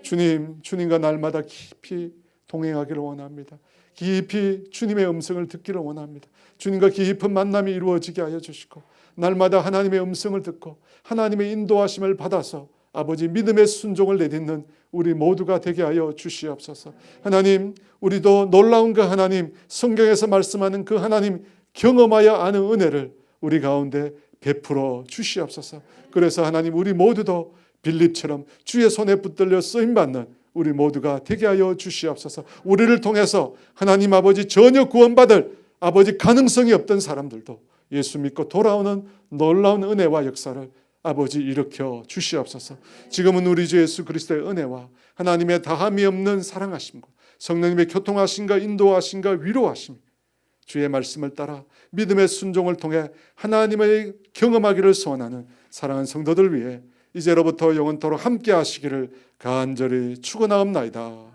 주님과 날마다 깊이 동행하기를 원합니다. 깊이 주님의 음성을 듣기를 원합니다. 주님과 깊은 만남이 이루어지게 하여 주시고 날마다 하나님의 음성을 듣고 하나님의 인도하심을 받아서 아버지 믿음의 순종을 내딛는 우리 모두가 되게 하여 주시옵소서. 하나님 우리도 놀라운 그 하나님 성경에서 말씀하는 그 하나님 경험하여 아는 은혜를 우리 가운데 베풀어 주시옵소서. 그래서 하나님 우리 모두도 빌립처럼 주의 손에 붙들려 쓰임받는 우리 모두가 되게 하여 주시옵소서. 우리를 통해서 하나님 아버지 전혀 구원받을 아버지 가능성이 없던 사람들도 예수 믿고 돌아오는 놀라운 은혜와 역사를 아버지 일으켜 주시옵소서. 지금은 우리 주 예수 그리스도의 은혜와 하나님의 다함이 없는 사랑하심과 성령님의 교통하심과 인도하심과 위로하심 주의 말씀을 따라 믿음의 순종을 통해 하나님의 경험하기를 소원하는 사랑하는 성도들 위해 이제로부터 영원토록 함께 하시기를 간절히 축원하옵나이다.